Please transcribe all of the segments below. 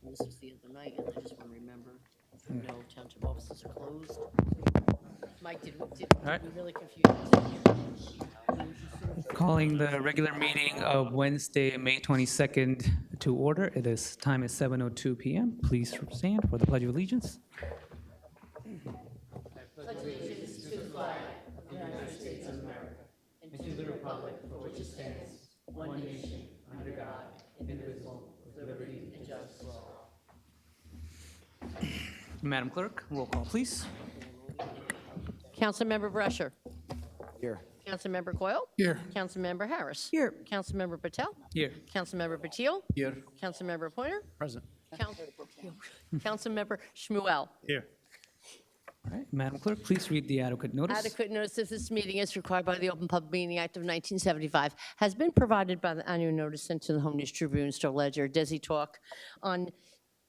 And this was the other night, and I just want to remember, no township offices are closed. Mike, did right. we really confuse us? Calling the regular meeting of Wednesday, May 22nd to order. Time is 7:02 p.m. Please stand for the Pledge of Allegiance. Madam Clerk, roll call, please. Councilmember Brescher. Here. Councilmember Coyle. Here. Councilmember Harris. Here. Councilmember Patel. Here. Councilmember Patil. Here. Councilmember Pointer. Present. Councilmember Shmuel. Here. All right, Madam Clerk, please read the adequate notice. Adequate notice that this meeting is required by the Open Public Meeting Act of 1975 has been provided by the annual notice sent to the Home News Tribune, Star Ledger, Desi Talk on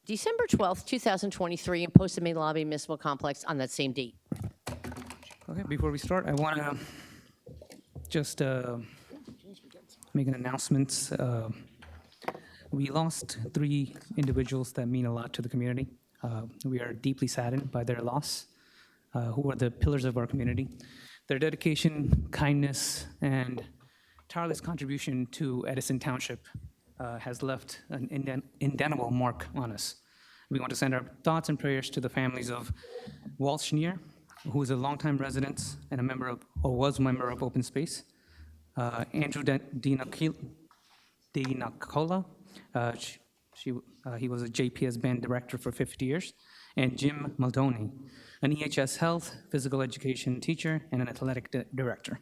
December 12th, 2023, and posted in the lobby municipal complex on that same date. Okay, before we start, I want to just make an announcement. We lost 3 individuals that mean a lot to the community. We are deeply saddened by their loss, who are the pillars of our community. Their dedication, kindness, and tireless contribution to Edison Township has left an indelible mark on us. We want to send our thoughts and prayers to the families of Walt Schneer, who is a longtime resident and was a member of Open Space, Andrew DiNicola, he was a JPS band director for 50 years, and Jim Maldoni, an EHS health, physical education teacher, and an athletic director.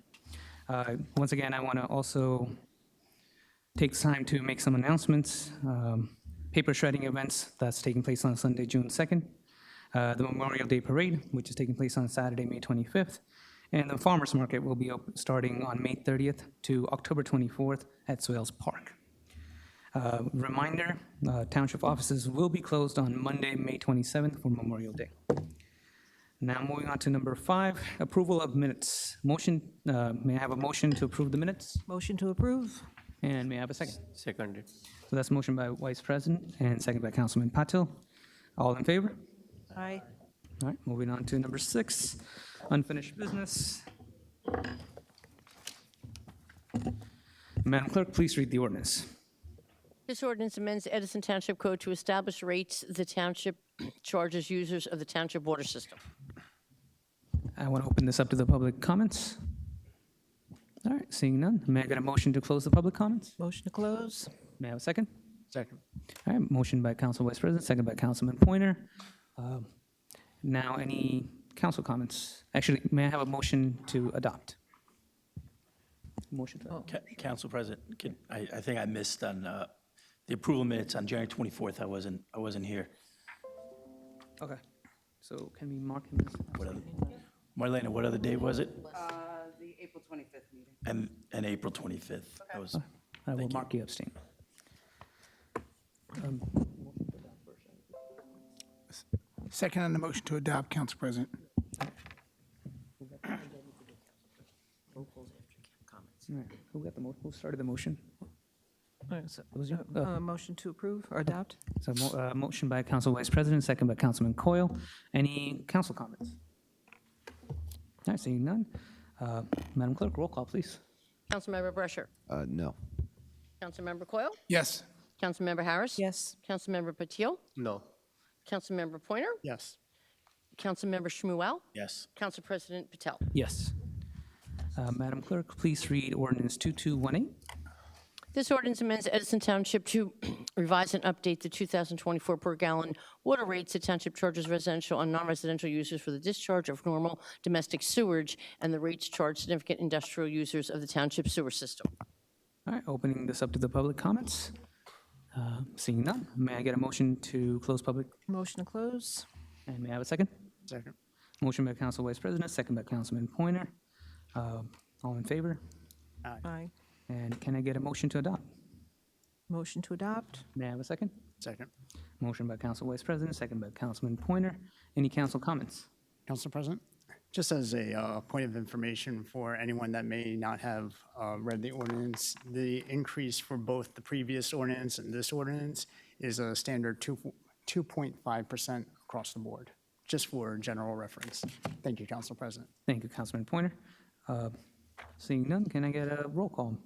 Once again, I want to also take time to make some announcements. Paper shredding events that's taking place on Sunday, June 2nd. The Memorial Day Parade, which is taking place on Saturday, May 25th. And the Farmers Market will be starting on May 30th to October 24th at Swales Park. Reminder, township offices will be closed on Monday, May 27th for Memorial Day. Now moving on to number 5, approval of minutes. Motion, may I have a motion to approve the minutes? Motion to approve? And may I have a second? Seconded. So that's motion by Vice President and second by Councilman Patil. All in favor? Aye. All right, moving on to number 6, unfinished business. Madam Clerk, please read the ordinance. This ordinance amends the Edison Township Code to establish rates the township charges users of the township water system. I want to open this up to the public comments. All right, seeing none, may I get a motion to close the public comments? Motion to close? May I have a second? Second. All right, motion by Council Vice President, second by Councilman Pointer. Now, any council comments? Actually, may I have a motion to adopt? Motion to adopt. Council President, I think I missed on the approval minutes on January 24th. I wasn't here. Okay, so can we mark him? Marlena, what other day was it? The April 25th meeting. And April 25th. I was. I will Thank you. mark you abstain. Second on the motion to adopt, Council President. All right, who started the motion? Was you? Motion to approve or adopt? So motion by Council Vice President, second by Councilman Coyle. Any council comments? All right, seeing none. Madam Clerk, roll call, please. Councilmember Brescher. No. Councilmember Coyle. Yes. Councilmember Harris. Yes. Councilmember Patil. No. Councilmember Pointer. Yes. Councilmember Shmuel. Yes. Council President Patel. Yes. Madam Clerk, please read ordinance 2218. This ordinance amends Edison Township to revise and update the 2024 per gallon water rates the township charges residential and non-residential users for the discharge of normal domestic sewage and the rates charged significant industrial users of the township sewer system. All right, opening this up to the public comments. Seeing none, may I get a motion to close public? Motion to close? And may I have a second? Second. Motion by Council Vice President, second by Councilman Pointer. All in favor? Aye. And can I get a motion to adopt? Motion to adopt? May I have a second? Second. Motion by Council Vice President, second by Councilman Pointer. Any council comments? Council President, Just as a point of information for anyone that may not have read the ordinance, the increase for both the previous ordinance and this ordinance is a standard 2.5% across the board, just for general reference. Thank you, Council President. Thank you, Councilman Pointer. Seeing none, can I get a roll call?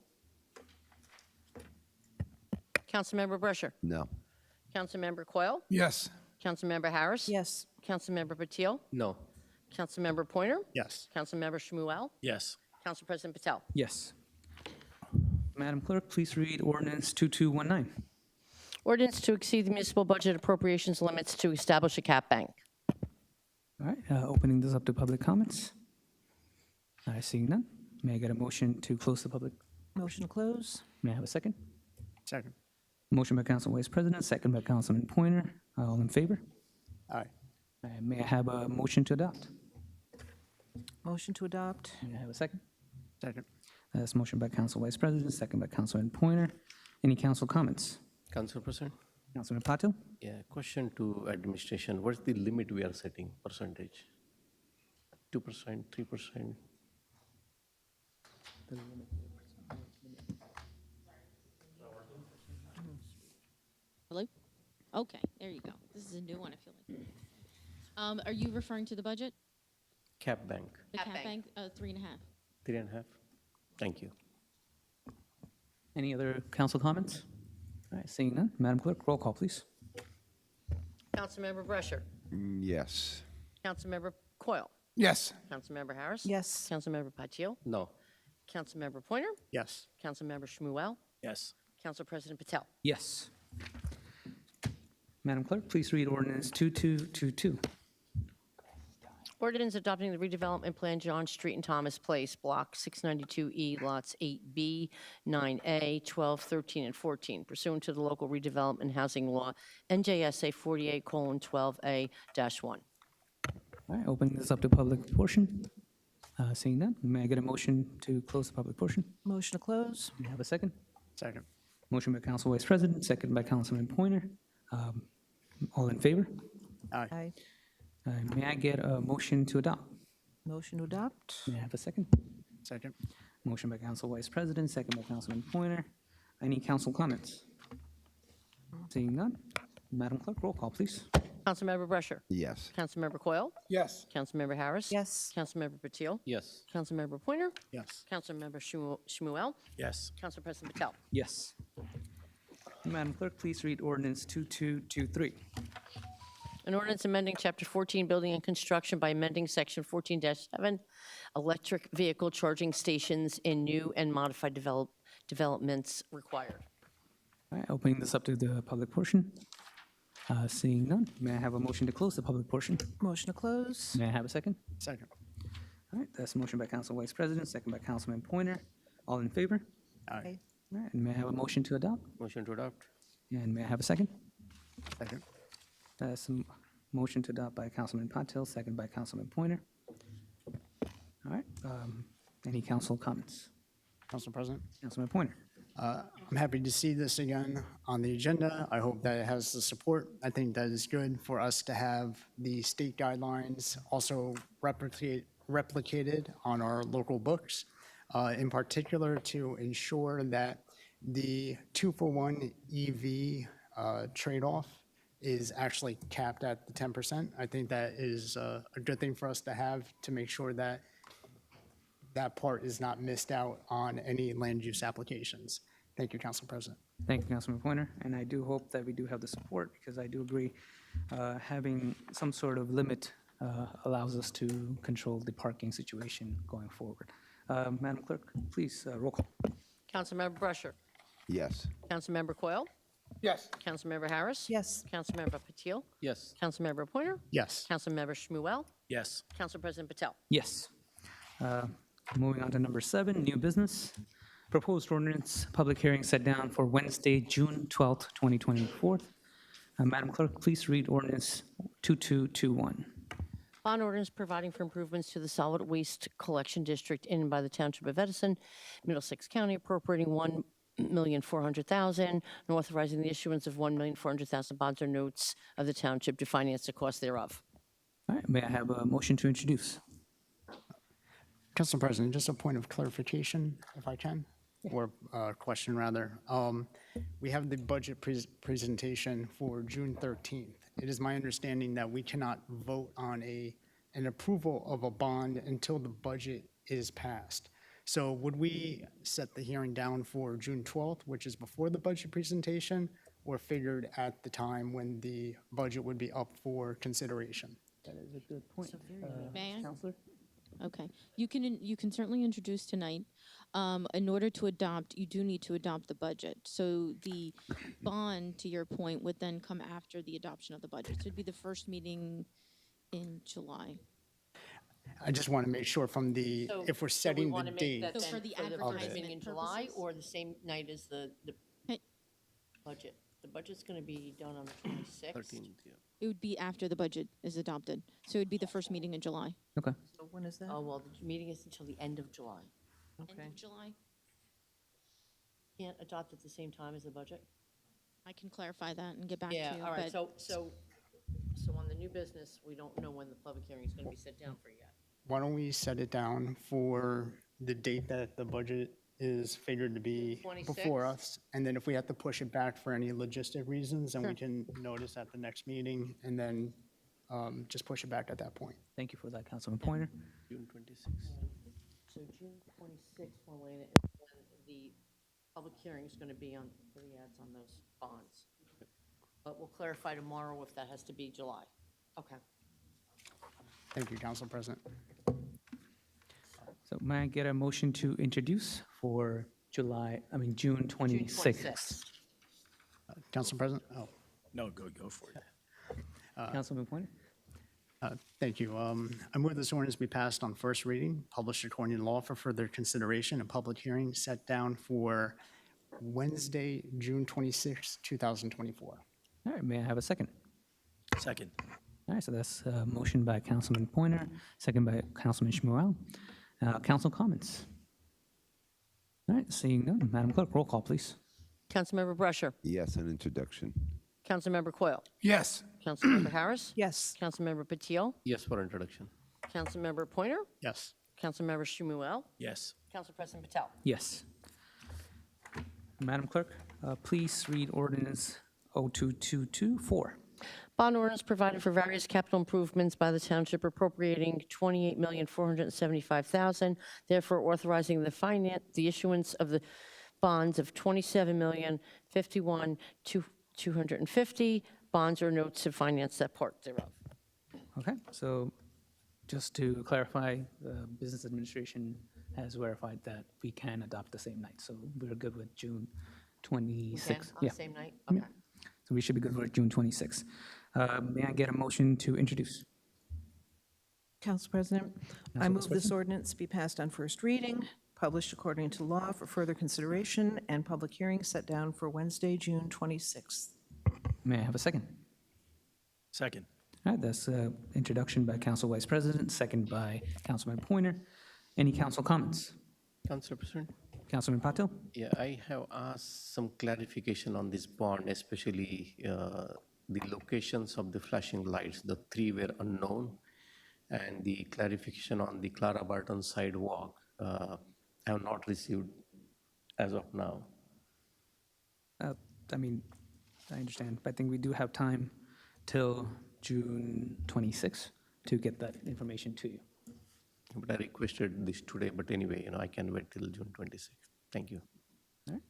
Councilmember Brescher. No. Councilmember Coyle. Yes. Councilmember Harris. Yes. Councilmember Patil. No. Councilmember Pointer. Yes. Councilmember Shmuel. Yes. Council President Patel. Yes. Madam Clerk, please read ordinance 2219. Ordinance to exceed the municipal budget appropriations limits to establish a cap bank. All right, opening this up to public comments. Seeing none, may I get a motion to close the public? Motion to close. May I have a second? Second. Motion by Council Vice President, second by Councilman Pointer. All in favor? Aye. May I have a motion to adopt? Motion to adopt. May I have a second? Second. That's motion by Council Vice President, second by Councilman Pointer. Any council comments? Council President? Councilman Patil? Yeah, question to administration. What's the limit we are setting, percentage? 2%, 3%? Hello? Okay, there you go. This is a new one, I feel like. Are you referring to the budget? Cap bank, The Cap cap bank. bank, 3.5. 3.5? Thank you. Any other council comments? All right, seeing none, Madam Clerk, roll call, please. Councilmember Brescher. Yes. Councilmember Coyle. Yes. Councilmember Harris. Yes. Councilmember Patil. No. Councilmember Pointer. Yes. Councilmember Shmuel. Yes. Council President Patel. Yes. Madam Clerk, please read ordinance 2222. Ordinance adopting the redevelopment plan, John Street and Thomas Place, Block 692E, Lots 8B, 9A, 12, 13, and 14, pursuant to the local redevelopment housing law, NJSA 48:12A-1. All right, opening this up to public portion. Seeing none, may I get a motion to close the public portion? Motion to close. May I have a second? Second. Motion by Council Vice President, second by Councilman Pointer. All in favor? Aye. Aye. May I get a motion to adopt? Motion to adopt. May I have a second? Second. Motion by Council Vice President, second by Councilman Pointer. Any council comments? Seeing none, Madam Clerk, roll call, please. Councilmember Brescher. Yes. Councilmember Coyle. Yes. Councilmember Harris. Yes. Councilmember Patil. Yes. Councilmember Pointer. Yes. Councilmember Shmuel. Yes. Council President Patel. Yes. Madam Clerk, please read ordinance 2223. An ordinance amending Chapter 14, Building and Construction by amending Section 14-7, electric vehicle charging stations in new and modified developments required. All right, opening this up to the public portion. Seeing none, may I have a motion to close the public portion? Motion to close. May I have a second? Second. All right, that's a motion by Council Vice President, second by Councilman Pointer. All in favor? Aye. All right, and may I have a motion to adopt? Motion to adopt? And may I have a second? Second. That's a motion to adopt by Councilman Patil, second by Councilman Pointer. All right, any council comments? Council President. Councilman Pointer. I'm happy to see this again on the agenda. I hope that it has the support. I think that is good for us to have the state guidelines also replicated on our local books, in particular to ensure that the 2-for-1 EV trade-off is actually capped at the 10%. I think that is a good thing for us to have to make sure that that part is not missed out on any land use applications. Thank you, Council President. Thank you, Councilman Pointer, and I do hope that we do have the support, because I do agree having some sort of limit allows us to control the parking situation going forward. Madam Clerk, please, roll call. Councilmember Brescher. Yes. Councilmember Coyle. Yes. Councilmember Harris. Yes. Councilmember Patil. Yes. Councilmember Pointer. Yes. Councilmember Shmuel. Yes. Council President Patel. Yes. Moving on to number 7, new business. Proposed ordinance, public hearing set down for Wednesday, June 12th, 2024. Madam Clerk, please read ordinance 2221. Bond ordinance providing for improvements to the solid waste collection district in and by the Township of Edison, Middlesex County, appropriating $1,400,000 and authorizing the issuance of $1,400,000 bonds or notes of the township to finance the cost thereof. All right, may I have a motion to introduce? Council President, just a point of clarification, if I can, or a question rather. We have the budget presentation for June 13th. It is my understanding that we cannot vote on an approval of a bond until the budget is passed. So would we set the hearing down for June 12th, which is before the budget presentation, or figured at the time when the budget would be up for consideration? That is a good point. May I? Counselor? Okay, you can certainly introduce tonight. In order to adopt, you do need to adopt the budget. So the bond, to your point, would then come after the adoption of the budget. So it'd be the first meeting in July. I just want to make sure from the, if we're setting the date. So for the first advertisement meeting in July purposes? or the same night as the Hey. budget? The budget's going to be done on the 26th. 13th, yeah. It would be after the budget is adopted. So it'd be the first meeting in July. Okay. So when is that? Oh, well, the meeting is until the end of July. End of July? Can't adopt at the same time as the budget? I can clarify that and get back to you. Yeah, all right, but- so on the new business, we don't know when the public hearing is going to be set down for yet. Why don't we set it down for the date that the budget is figured to be before 26th? us? And then if we have to push it back for any logistic reasons, then we Sure. can notice at the next meeting and then just push it back at that point. Thank you for that, Councilman Pointer. June 26th. So June 26th, Marlena, is when the public hearing is going to be on, for the ads on those bonds. But we'll clarify tomorrow if that has to be July. Okay. Thank you, Council President. So may I get a motion to introduce for June June 26th? 26th. Council President? Oh, No, go for it. Councilman Pointer? thank you. I move this ordinance be passed on first reading, published according to law for further consideration and public hearing set down for Wednesday, June 26, 2024. All right, may I have a second? Second. All right, so that's a motion by Councilman Pointer, second by Councilman Shmuel. Council comments? All right, seeing none, Madam Clerk, roll call, please. Councilmember Brusher. Yes, an introduction. Councilmember Coyle. Yes. Councilmember Harris. Yes. Councilmember Patil. Yes for introduction. Councilmember Pointer. Yes. Councilmember Shmuel. Yes. Council President Patel. Yes. Madam Clerk, please read ordinance 02224. Bond ordinance provided for various capital improvements by the township appropriating $28,475,000, therefore authorizing the issuance of the bonds of $27,051,250 bonds or notes to finance that part thereof. Okay, so just to clarify, the business administration has verified that we can adopt the same night, so we're good with June 26th. Okay, on Yeah, the same night? Okay. so we should be good for June 26th. May I get a motion to introduce? Council President, I Council move this President? ordinance be passed on first reading, published according to law for further consideration, and public hearing set down for Wednesday, June 26th. May I have a second? Second. All right, that's introduction by Council Vice President, second by Councilman Pointer. Any council comments? Councilor President? Councilman Patil? Yeah, I have asked some clarification on this bond, especially the locations of the flashing lights. The three were unknown, and the clarification on the Clara Barton sidewalk, I have not received as of now. I mean, I understand, but I think we do have time till June 26th to get that information to you. But I requested this today, but anyway, I can wait till June 26th. Thank you. All right.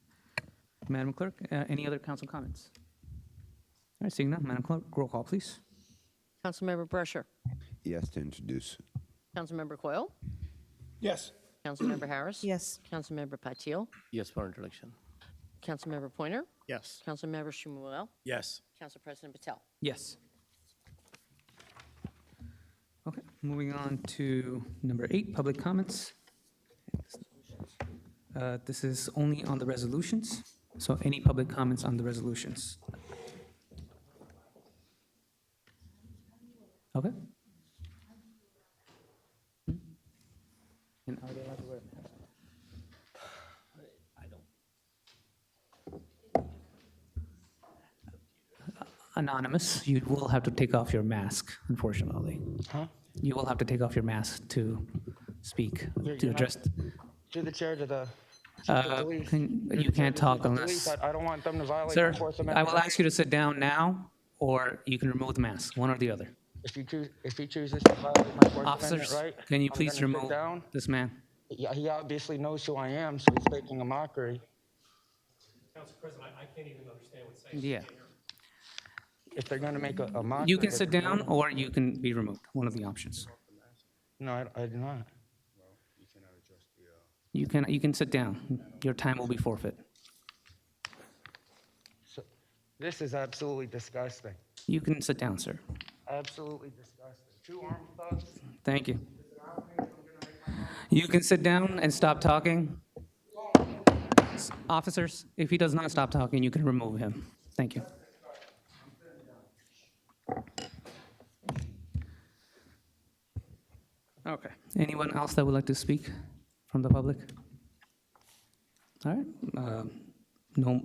Madam Clerk, any other council comments? All right, seeing none, Madam Clerk, roll call, please. Councilmember Brusher. Yes, to introduce. Councilmember Coyle. Yes. Councilmember Harris. Yes. Councilmember Patil. Yes for introduction. Councilmember Pointer. Yes. Councilmember Shmuel. Yes. Council President Patel. Yes. Okay, moving on to number 8, public comments. This is only on the resolutions, so any public comments on the resolutions? Okay. And are they allowed to wear a mask? Anonymous, you will have to take off your mask, unfortunately. You will have to take off your mask to speak You're to not- address. To the chair, to the police. You can't talk unless. I don't want them to violate Sir, my Fourth I Amendment. will ask you to sit down now, or you can remove the mask, one or the other. If he chooses to violate my Fourth Officers, Amendment right, can you I'm please gonna sit remove down. this man? Yeah, he obviously knows who I am, so he's making a mockery. Council President, I can't even understand what's saying. Yeah. If they're gonna make a mockery. You can sit down, or you can be removed, one of the options. No, I do not. You can sit down. Your time will be forfeit. So, this is absolutely disgusting. You can sit down, sir. Absolutely disgusting. 2 armed thugs. Thank you. You can sit down and stop talking. Officers, if he does not stop talking, you can remove him. Thank you. Okay. Anyone else that would like to speak from the public? All right. No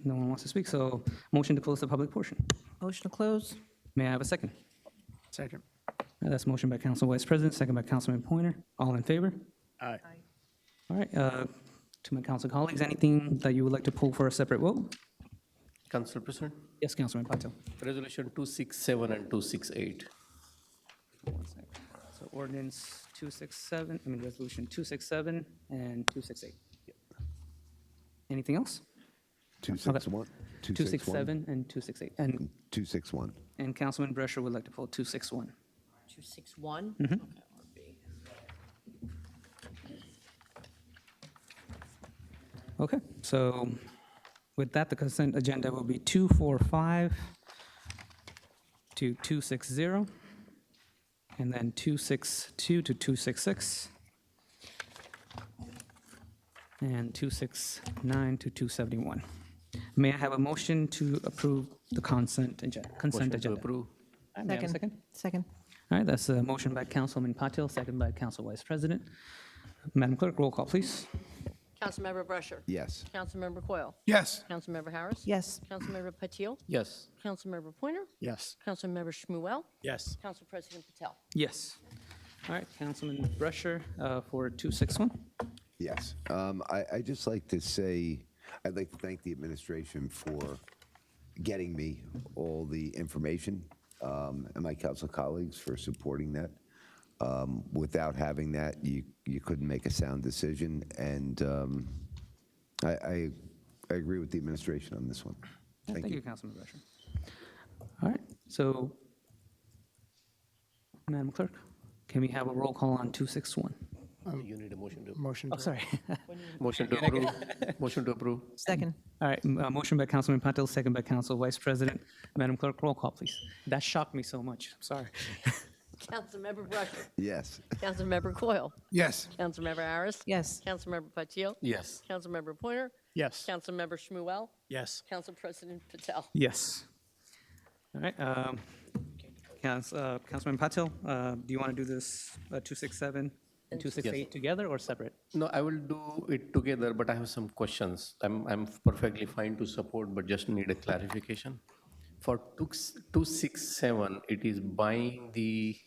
one wants to speak, so motion to close the public portion. Motion to close? May I have a second? Second. That's motion by Council Vice President, second by Councilman Pointer. All in favor? Aye. All right. To my council colleagues, anything that you would like to pull for a separate vote? Council President, Yes, Councilman Patel. Resolution 267 and 268. So ordinance 267, resolution 267 and 268. Anything else? 261. 267 and 268. And 261. Councilman Brescher would like to pull 261. 261? Mhm. Okay, RB. Okay, so with that, the consent agenda will be 245 to 260, and then 262 to 266, and 269 to 271. May I have a motion to approve the consent agenda? Motion to Agenda. approve. All right, may I have a second? Second. All right, that's a motion by Councilman Patil, second by Council Vice President. Madam Clerk, roll call, please. Councilmember Brescher. Yes. Councilmember Coyle. Yes. Councilmember Harris. Yes. Councilmember Patil. Yes. Councilmember Pointer. Yes. Councilmember Shmuel. Yes. Council President Patel. Yes. All right, Councilman Brescher for 261. Yes. I'd just like to say, I'd like to thank the administration for getting me all the information, and my council colleagues for supporting that. Without having that, you couldn't make a sound decision, and I agree with the administration on this one. Thank you, Councilman Brescher. All right, so, Madam Clerk, can we have a roll call on 261? You need a motion to approve. Motion. Oh, sorry. Motion to approve. Motion to approve. Second. All right, motion by Councilman Patil, second by Council Vice President. Madam Clerk, roll call, please. That shocked me so much, sorry. Councilmember Brescher. Yes. Councilmember Coyle. Yes. Councilmember Harris. Yes. Councilmember Patil. Yes. Councilmember Pointer. Yes. Councilmember Shmuel. Yes. Council President Patel. Yes. All right, Councilman Patil, do you want to do this 267 and 268 together or separate? No, I will do it together, but I have some questions. I'm perfectly fine to support, but just need a clarification. For 267, it is buying the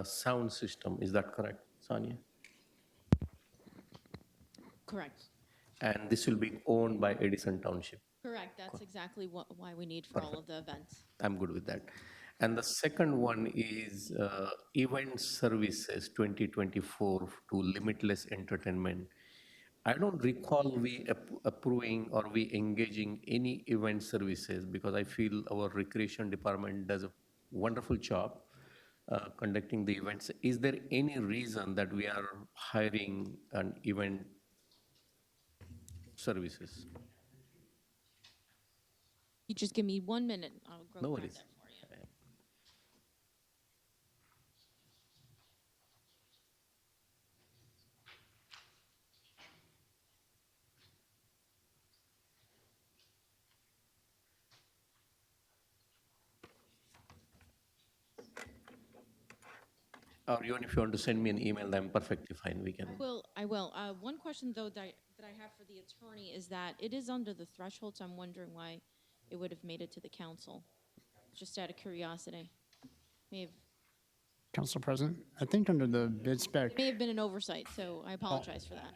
sound system. Is that correct, Sonia? Correct. And this will be owned by Edison Township. Correct. That's exactly why we need for all of the events. I'm good with that. And the second one is event services 2024 to limitless entertainment. I don't recall we approving or we engaging any event services because I feel our recreation department does a wonderful job conducting the events. Is there any reason that we are hiring an event services? You just give me 1 minute. I'll go No grab worries. that for you. Or even if you want to send me an email, I'm perfectly fine. We can. I will. One question, though, that I have for the attorney is that it is under the threshold, so I'm wondering why it would have made it to the council. Just out of curiosity. May have Council President, I think under the bid spec, It may have been an oversight, so I apologize for that.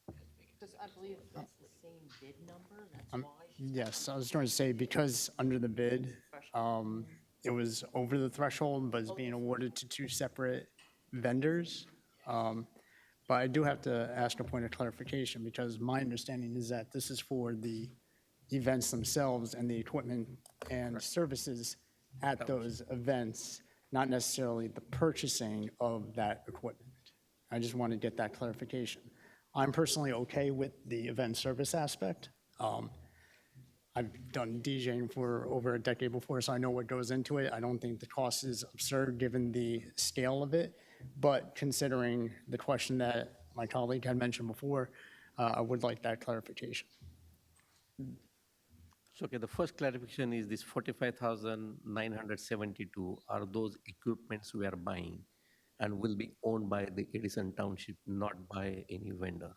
Because I believe it's the same bid number, that's um, why. yes, I was trying to say, because under the bid, it was over the threshold, but it's being awarded to two separate vendors. But I do have to ask a point of clarification, because my understanding is that this is for the events themselves and the equipment and services at those events, not necessarily the purchasing of that equipment. I just want to get that clarification. I'm personally okay with the event service aspect. I've done DJing for over a decade before, so I know what goes into it. I don't think the cost is absurd given the scale of it, but considering the question that my colleague had mentioned before, I would like that clarification. So, okay, the first clarification is this 45,972 are those equipments we are buying and will be owned by the Edison Township, not by any vendor.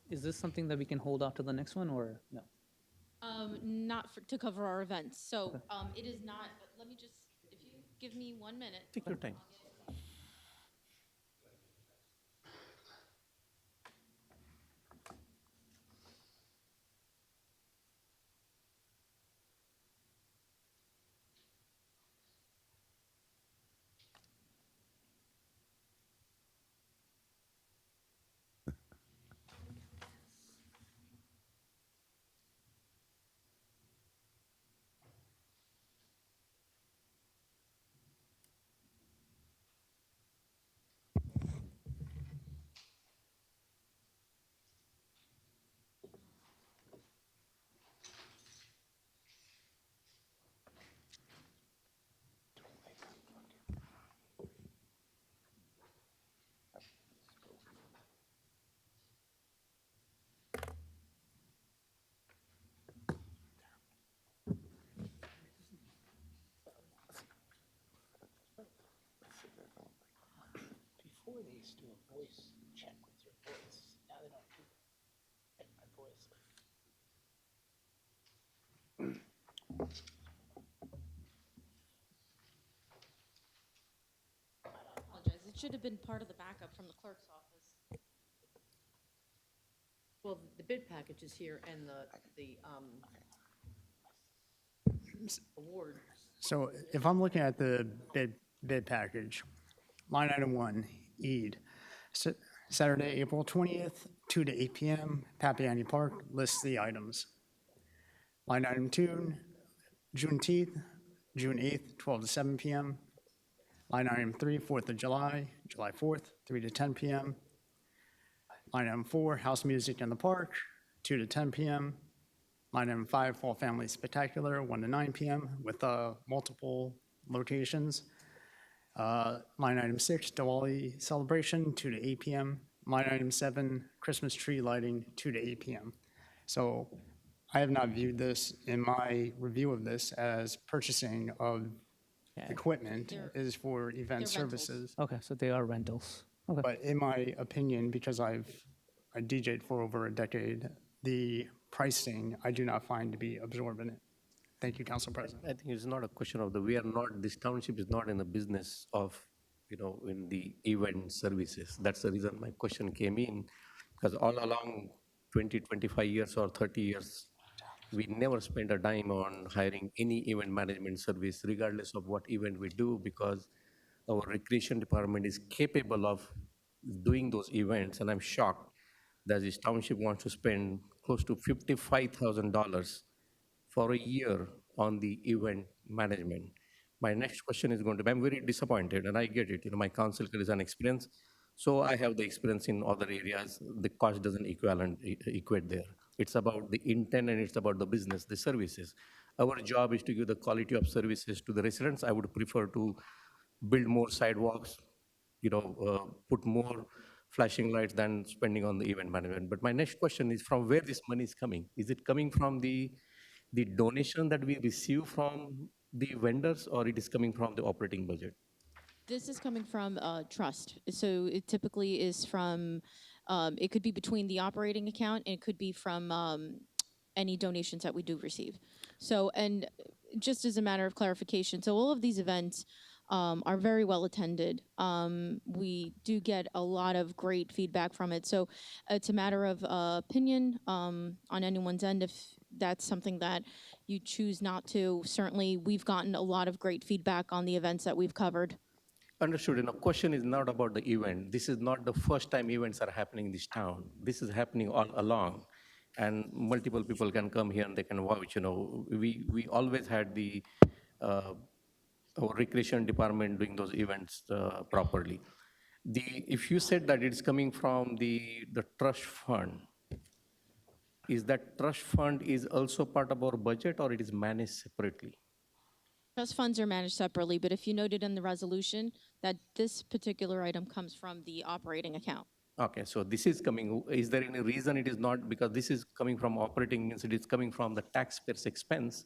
Is this something that we can hold off to the next one, or no? Not to cover our events. So it is not, but let me just, if you give me 1 minute. Take your time. Before they used to do a voice check with your voice. Now they don't do that. My voice. Apologize. It should have been part of the backup from the clerk's office. Well, the bid package is here and the award. So if I'm looking at the bid package, line item 1, Eid, Saturday, April 20th, 2 to 8 p.m., Papiani Park lists the items. Line item 2, Juneteenth, June 8th, 12 to 7 p.m. Line item 3, 4th of July, July 4th, 3 to 10 p.m. Line item 4, House Music in the Park, 2 to 10 p.m. Line item 5, Fall Family Spectacular, 1 to 9 p.m. with multiple locations. Line item 6, Diwali Celebration, 2 to 8 p.m. Line item 7, Christmas Tree Lighting, 2 to 8 p.m. So I have not viewed this in my review of this as purchasing of equipment. It is for event they're rentals. services. Okay, so they are rentals. Okay. But in my opinion, because I DJ'd for over a decade, the pricing I do not find to be absorbent. Thank you, Council President. I think it's not a question of this township is not in the business of, in the event services. That's the reason my question came in, because all along 20, 25 years or 30 years, we never spent a dime on hiring any event management service, regardless of what event we do, because our recreation department is capable of doing those events, and I'm shocked that this township wants to spend close to $55,000 for a year on the event management. My next question is going to be, I'm very disappointed, and I get it. My council is an experience, so I have the experience in other areas. The cost doesn't equate there. It's about the intent and it's about the business, the services. Our job is to give the quality of services to the residents. I would prefer to build more sidewalks, put more flashing lights than spending on the event management. But my next question is from where this money is coming. Is it coming from the donation that we receive from the vendors, or it is coming from the operating budget? This is coming from trust. So it typically is from It could be between the operating account, and it could be from any donations that we do receive. So, and just as a matter of clarification, so all of these events are very well attended. We do get a lot of great feedback from it. So it's a matter of opinion on anyone's end if that's something that you choose not to. Certainly, we've gotten a lot of great feedback on the events that we've covered. Understood. And the question is not about the event. This is not the first time events are happening in this town. This is happening all along. And multiple people can come here and they can vouch. We always had the our recreation department doing those events properly. If you said that it's coming from the trust fund, is that trust fund is also part of our budget or it is managed separately? Trust funds are managed separately, but if you noted in the resolution that this particular item comes from the operating account. Okay, so this is coming, is there any reason it is not, because this is coming from operating, means it is coming from the taxpayer's expense.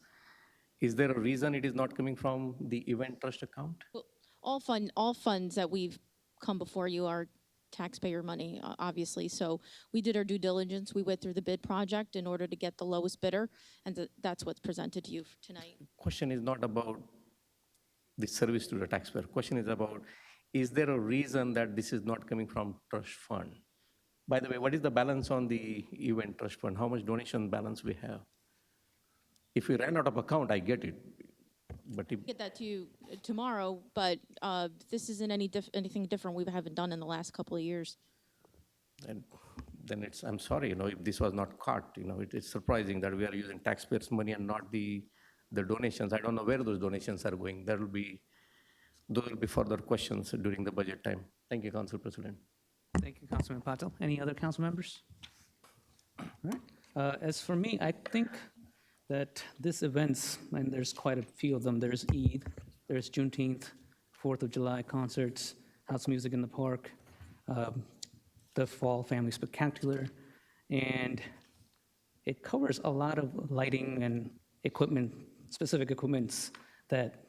Is there a reason it is not coming from the event trust account? Well, all funds that we've come before you are taxpayer money, obviously. So we did our due diligence. We went through the bid project in order to get the lowest bidder, and that's what's presented to you tonight. Question is not about the service to the taxpayer. Question is about, is there a reason that this is not coming from trust fund? By the way, what is the balance on the event trust fund? How much donation balance we have? If we ran out of account, I get it. But if, Get that to you tomorrow, but this isn't anything different we haven't done in the last couple of years. and then it's, I'm sorry, if this was not caught, it's surprising that we are using taxpayers' money and not the donations. I don't know where those donations are going. Those will be further questions during the budget time. Thank you, Council President. Thank you, Councilman Patel. Any other council members? All right. As for me, I think that this events, and there's quite a few of them, there's Eid, there's Juneteenth, 4th of July concerts, house music in the park, the Fall Family Spectacular, and it covers a lot of lighting and equipment, specific equipments that,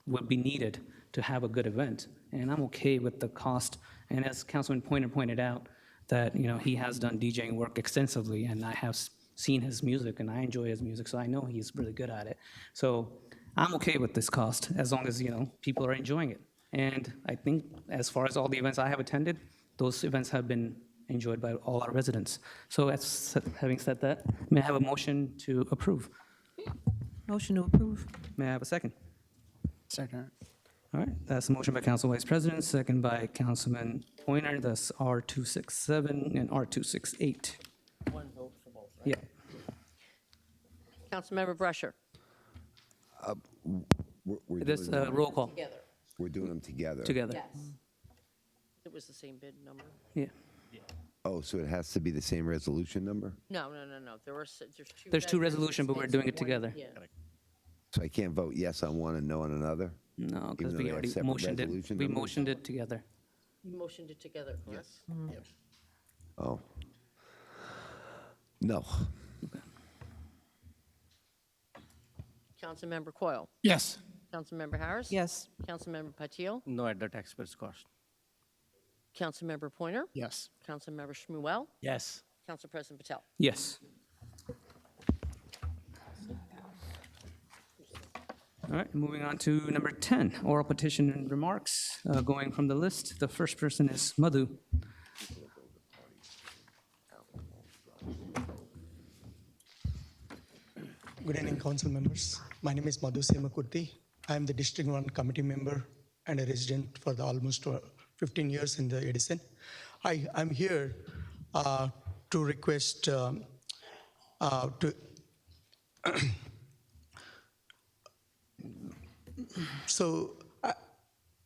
would be needed to have a good event. And I'm okay with the cost. And as Councilman Pointer pointed out, that, he has done DJing work extensively, and I have seen his music, and I enjoy his music, so I know he's really good at it. So I'm okay with this cost, as long as, people are enjoying it. And I think as far as all the events I have attended, those events have been enjoyed by all our residents. So having said that, may I have a motion to approve? Motion to approve. May I have a second? Second. All right, that's a motion by Council Vice President, second by Councilman Pointer. That's R267 and R268. One vote for both, right? Yeah. Councilmember Brusher. We're This doing them- roll call Together. We're doing them together. together. Yes. It was the same bid number? Yeah. Oh, so it has to be the same resolution number? No. There's two. There's two resolutions, but we're doing it together. Yeah. So I can't vote yes on one and no on another? No, because Even though we they have already separate motioned it. resolution We numbers? motioned it together. You motioned it together, correct? Oh. No. Councilmember Coyle? Yes. Councilmember Harris? Yes. Councilmember Patil? No at the taxpayer's cost. Councilmember Pointer? Yes. Councilmember Shmuel? Yes. Council President Patel? Yes. All right, moving on to number 10, oral petition and remarks. Going from the list, the first person is Madhu. Good evening, council members. My name is Madhu Semakurti. I am the District 1 committee member and a resident for the almost 15 years in the Edison. I'm here to request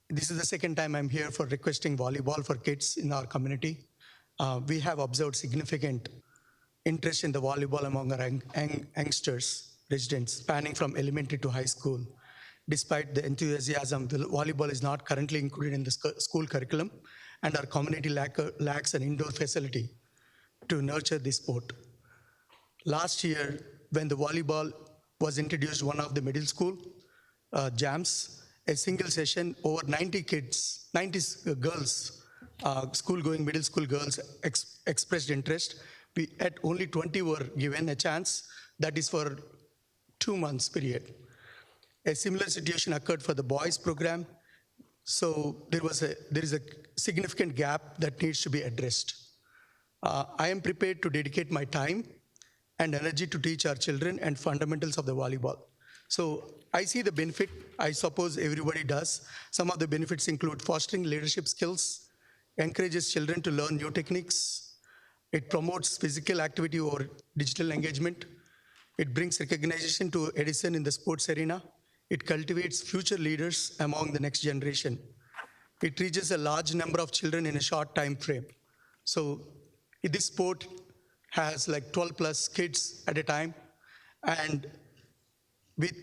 this is the second time I'm here for requesting volleyball for kids in our community. We have observed significant interest in the volleyball among our youngsters, residents, spanning from elementary to high school. Despite the enthusiasm, the volleyball is not currently included in the school curriculum, and our community lacks an indoor facility to nurture this sport. Last year, when the volleyball was introduced, one of the middle school jams, a single session, over 90 girls school-going middle school girls expressed interest. At only 20 were given a chance. That is for 2 months period. A similar situation occurred for the boys program. So there is a significant gap that needs to be addressed. I am prepared to dedicate my time and energy to teach our children and fundamentals of the volleyball. So I see the benefit. I suppose everybody does. Some of the benefits include fostering leadership skills, encourages children to learn new techniques. It promotes physical activity over digital engagement. It brings recognition to Edison in the sports arena. It cultivates future leaders among the next generation. It reaches a large number of children in a short time frame. So this sport has like 12 plus kids at a time. And with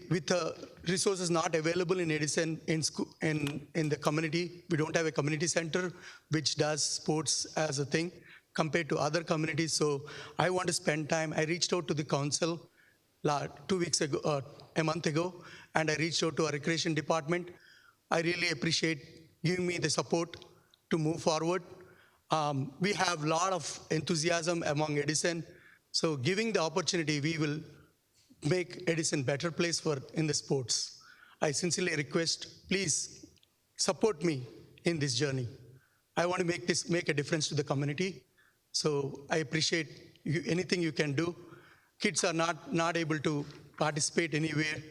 resources not available in Edison, in the community, we don't have a community center which does sports as a thing compared to other communities. So I want to spend time. I reached out to the council 2 weeks ago, a month ago, and I reached out to our recreation department. I really appreciate giving me the support to move forward. We have a lot of enthusiasm among Edison. So giving the opportunity, we will make Edison a better place in the sports. I sincerely request, please support me in this journey. I want to make a difference to the community. So I appreciate anything you can do. Kids are not able to participate anywhere.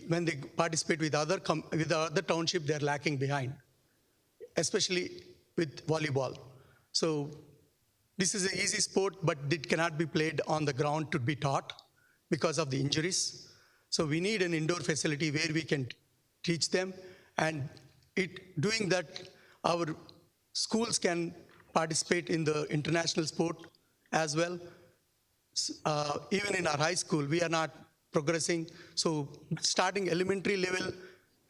When they participate with other township, they're lacking behind, especially with volleyball. So this is an easy sport, but it cannot be played on the ground to be taught because of the injuries. So we need an indoor facility where we can teach them. And doing that, our schools can participate in the international sport as well. Even in our high school, we are not progressing. So starting elementary level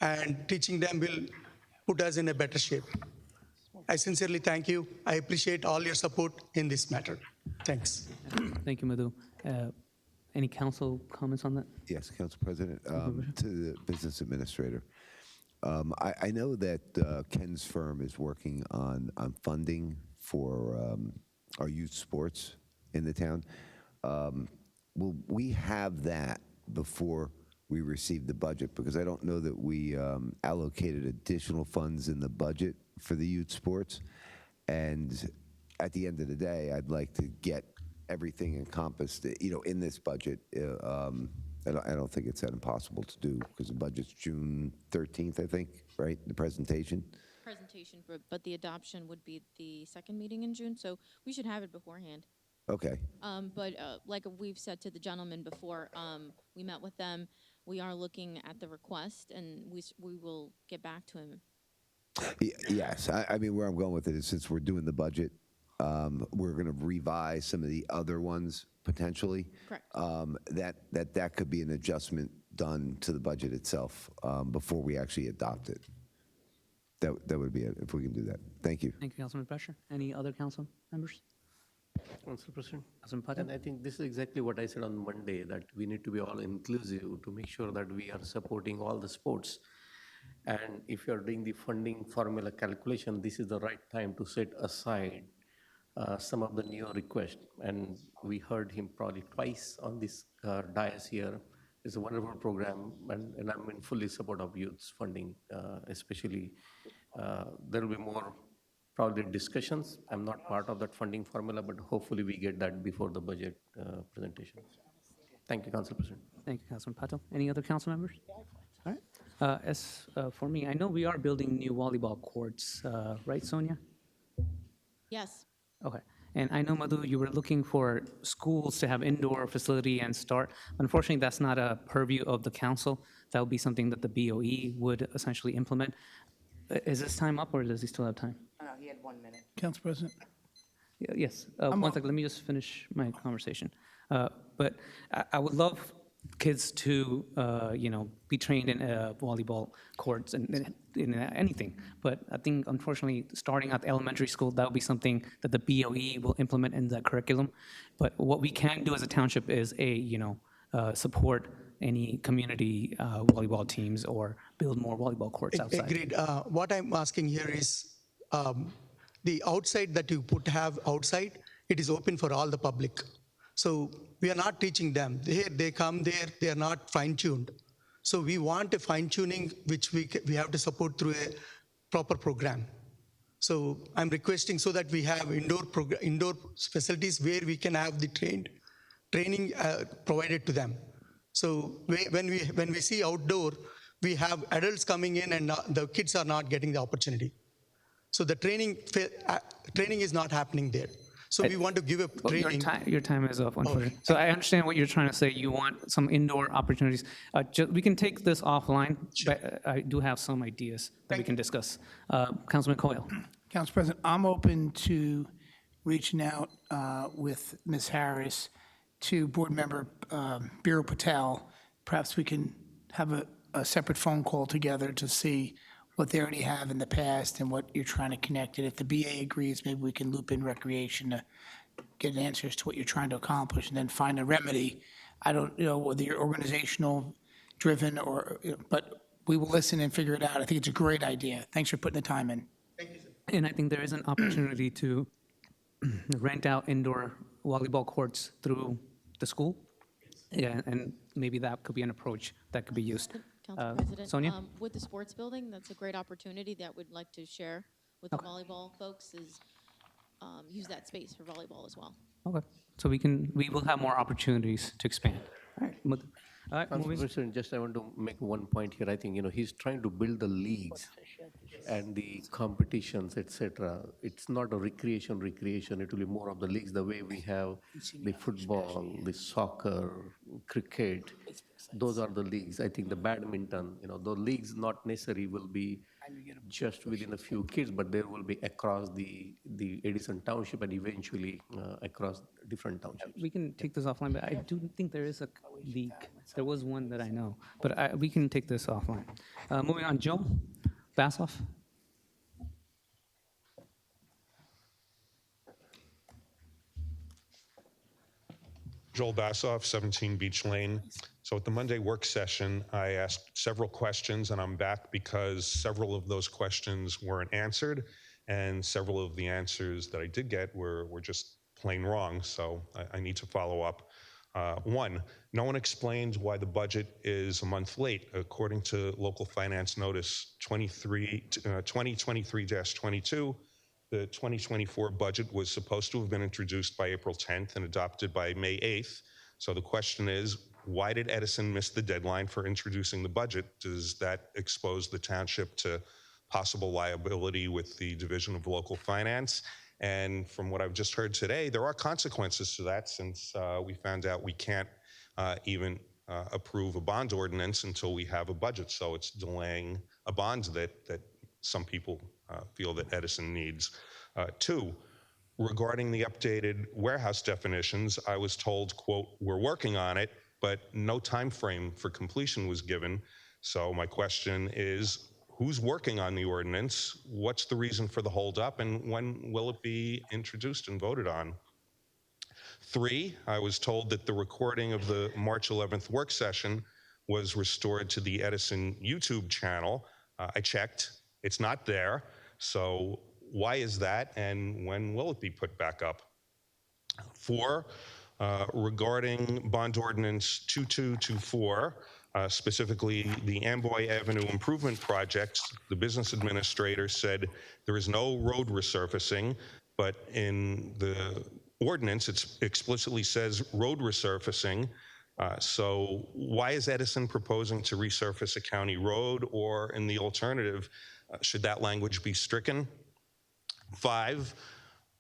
and teaching them will put us in a better shape. I sincerely thank you. I appreciate all your support in this matter. Thanks. Thank you, Madhu. Any council comments on that? Yes, Council President. To the business administrator. I know that Ken's firm is working on funding for our youth sports in the town. Will we have that before we receive the budget? Because I don't know that we allocated additional funds in the budget for the youth sports. And at the end of the day, I'd like to get everything encompassed, in this budget. I don't think it's that impossible to do because the budget's June 13th, I think, right? The presentation. But the adoption would be the second meeting in June, so we should have it beforehand. Okay. But like we've said to the gentleman before, we met with them. We are looking at the request, and we will get back to him. Yes. I mean, where I'm going with it is since we're doing the budget, we're going to revise some of the other ones potentially. Correct. That could be an adjustment done to the budget itself before we actually adopt it. That would be it if we can do that. Thank you. Thank you, Councilman Pressure. Any other council members? Council President. Councilman Patel? And I think this is exactly what I said on Monday, that we need to be all inclusive to make sure that we are supporting all the sports. And if you're doing the funding formula calculation, this is the right time to set aside some of the new requests. And we heard him probably twice on this dais here. It's a wonderful program, and I'm in fully support of youth funding, especially. There will be more probably discussions. I'm not part of that funding formula, but hopefully we get that before the budget presentation. Thank you, Council President. Thank you, Councilman Patel. Any other council members? All right. As for me, I know we are building new volleyball courts, right, Sonia? Yes. Okay. And I know, Madhu, you were looking for schools to have indoor facility and start. Unfortunately, that's not a purview of the council. That would be something that the BOE would essentially implement. Is this time up, or does he still have time? No, he had 1 minute. Council President. Yes. One second. Let me just finish my conversation. But I would love kids to, be trained in volleyball courts and in anything. But I think, unfortunately, starting at elementary school, that would be something that the BOE will implement in the curriculum. But what we can do as a township is support any community volleyball teams or build more volleyball courts outside. Agreed. What I'm asking here is, the outside that you have outside, it is open for all the public. So we are not teaching them. They come there, they are not fine-tuned. So we want a fine-tuning which we have to support through a proper program. So I'm requesting so that we have indoor facilities where we can have the training provided to them. So when we see outdoor, we have adults coming in and the kids are not getting the opportunity. So the training is not happening there. So we want to give a training. Your time is up, unfortunately. So I understand what you're trying to say. You want some indoor opportunities. We can take this offline, but I do have some ideas that we can discuss. Councilman Coyle. Council President, I'm open to reaching out with Ms. Harris to Board Member Biro Patel. Perhaps we can have a separate phone call together to see what they already have in the past and what you're trying to connect. And if the BA agrees, maybe we can loop in recreation to get answers to what you're trying to accomplish and then find a remedy. I don't know whether you're organizational driven or, but we will listen and figure it out. I think it's a great idea. Thanks for putting the time in. And I think there is an opportunity to rent out indoor volleyball courts through the school. Yeah, and maybe that could be an approach that could be used. Council President, Sonia? with the sports building, that's a great opportunity that we'd like to share with the volleyball folks is use that space for volleyball as well. Okay, so we will have more opportunities to expand. All right, Council moving. President, just I want to make one point here. I think, he's trying to build the leagues and the competitions, etc. It's not a recreation. It will be more of the leagues, the way we have the football, the soccer, cricket. Those are the leagues. I think the badminton, the leagues not necessarily will be just within a few kids, but there will be across the Edison Township and eventually across different townships. We can take this offline, but I do think there is a leak. There was one that I know, but we can take this offline. Moving on, Joe Bassoff. Joel Bassoff, 17 Beach Lane. So at the Monday work session, I asked several questions, and I'm back because several of those questions weren't answered, and several of the answers that I did get were just plain wrong, so I need to follow up. One, no one explained why the budget is a month late. According to local finance notice 2023-22, the 2024 budget was supposed to have been introduced by April 10th and adopted by May 8th. So the question is, why did Edison miss the deadline for introducing the budget? Does that expose the township to possible liability with the Division of Local Finance? And from what I've just heard today, there are consequences to that, since we found out we can't even approve a bond ordinance until we have a budget. So it's delaying a bond that some people feel that Edison needs. Two, regarding the updated warehouse definitions, I was told, quote, "We're working on it," but no time frame for completion was given. So my question is, who's working on the ordinance? What's the reason for the holdup, and when will it be introduced and voted on? Three, I was told that the recording of the March 11th work session was restored to the Edison YouTube channel. I checked, it's not there. So why is that, and when will it be put back up? Four, regarding bond ordinance 2224, specifically the Amboy Avenue improvement projects, the business administrator said there is no road resurfacing, but in the ordinance, it explicitly says road resurfacing. So why is Edison proposing to resurface a county road, or in the alternative, should that language be stricken? Five,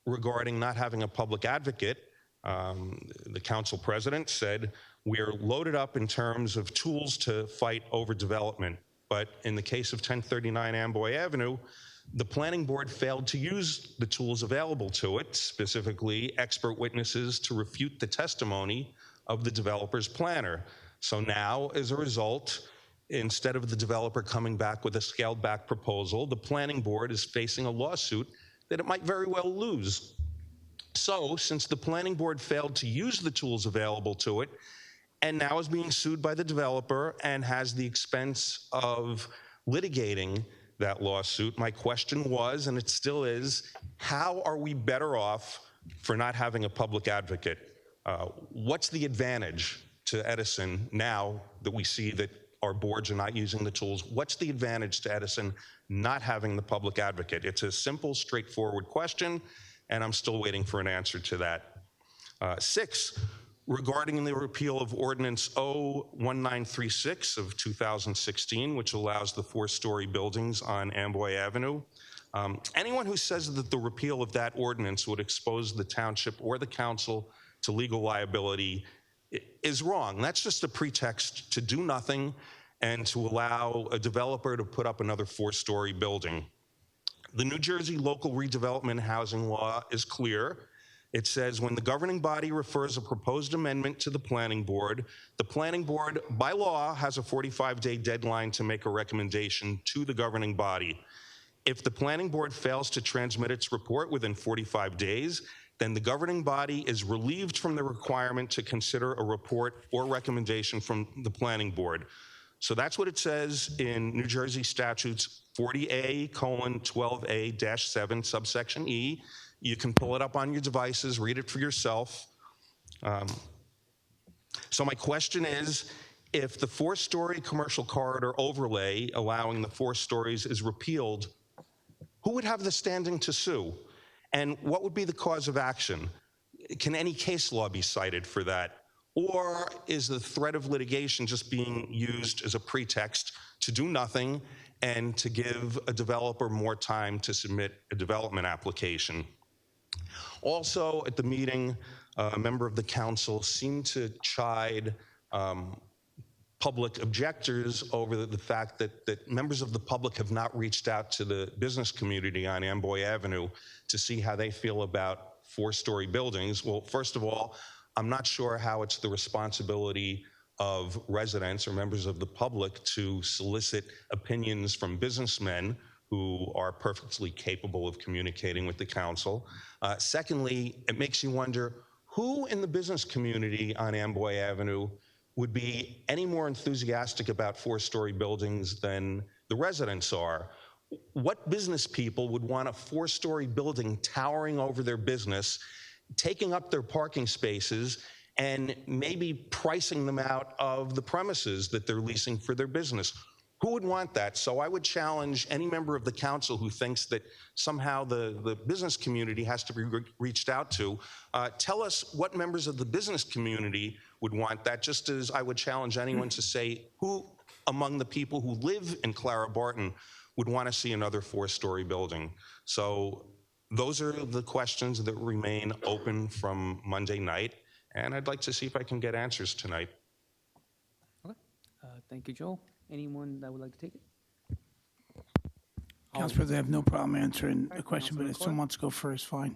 regarding not having a public advocate, the council president said, "We're loaded up in terms of tools to fight overdevelopment." But in the case of 1039 Amboy Avenue, the planning board failed to use the tools available to it, specifically expert witnesses to refute the testimony of the developer's planner. So now, as a result, instead of the developer coming back with a scaled back proposal, the planning board is facing a lawsuit that it might very well lose. So, since the planning board failed to use the tools available to it, and now is being sued by the developer and has the expense of litigating that lawsuit. My question was, and it still is, how are we better off for not having a public advocate? What's the advantage to Edison now that we see that our boards are not using the tools? What's the advantage to Edison not having the public advocate? It's a simple, straightforward question, and I'm still waiting for an answer to that. 6, regarding the repeal of Ordinance 01936 of 2016, which allows the 4-story buildings on Amboy Avenue. Anyone who says that the repeal of that ordinance would expose the township or the council to legal liability is wrong. That's just a pretext to do nothing and to allow a developer to put up another 4-story building. The New Jersey Local Redevelopment Housing Law is clear. It says when the governing body refers a proposed amendment to the planning board, the planning board by law has a 45-day deadline to make a recommendation to the governing body. If the planning board fails to transmit its report within 45 days, then the governing body is relieved from the requirement to consider a report or recommendation from the planning board. So that's what it says in New Jersey statutes 40A:12A-7 subsection E. You can pull it up on your devices, read it for yourself. So my question is, if the 4-story commercial corridor overlay allowing the 4 stories is repealed, who would have the standing to sue? And what would be the cause of action? Can any case law be cited for that? Or is the threat of litigation just being used as a pretext to do nothing and to give a developer more time to submit a development application? Also, at the meeting, a member of the council seemed to chide public objectors over the fact that members of the public have not reached out to the business community on Amboy Avenue to see how they feel about 4-story buildings. Well, first of all, I'm not sure how it's the responsibility of residents or members of the public to solicit opinions from businessmen who are perfectly capable of communicating with the council. Secondly, it makes you wonder who in the business community on Amboy Avenue would be any more enthusiastic about 4-story buildings than the residents are. What business people would want a 4-story building towering over their business, taking up their parking spaces, and maybe pricing them out of the premises that they're leasing for their business? Who would want that? So I would challenge any member of the council who thinks that somehow the business community has to be reached out to. Tell us what members of the business community would want that, just as I would challenge anyone to say who among the people who live in Clara Barton would want to see another 4-story building. So those are the questions that remain open from Monday night, and I'd like to see if I can get answers tonight. Okay. Thank you, Joel. Anyone that would like to take it? Council President, I have no problem answering a question, but if someone wants to go first, fine.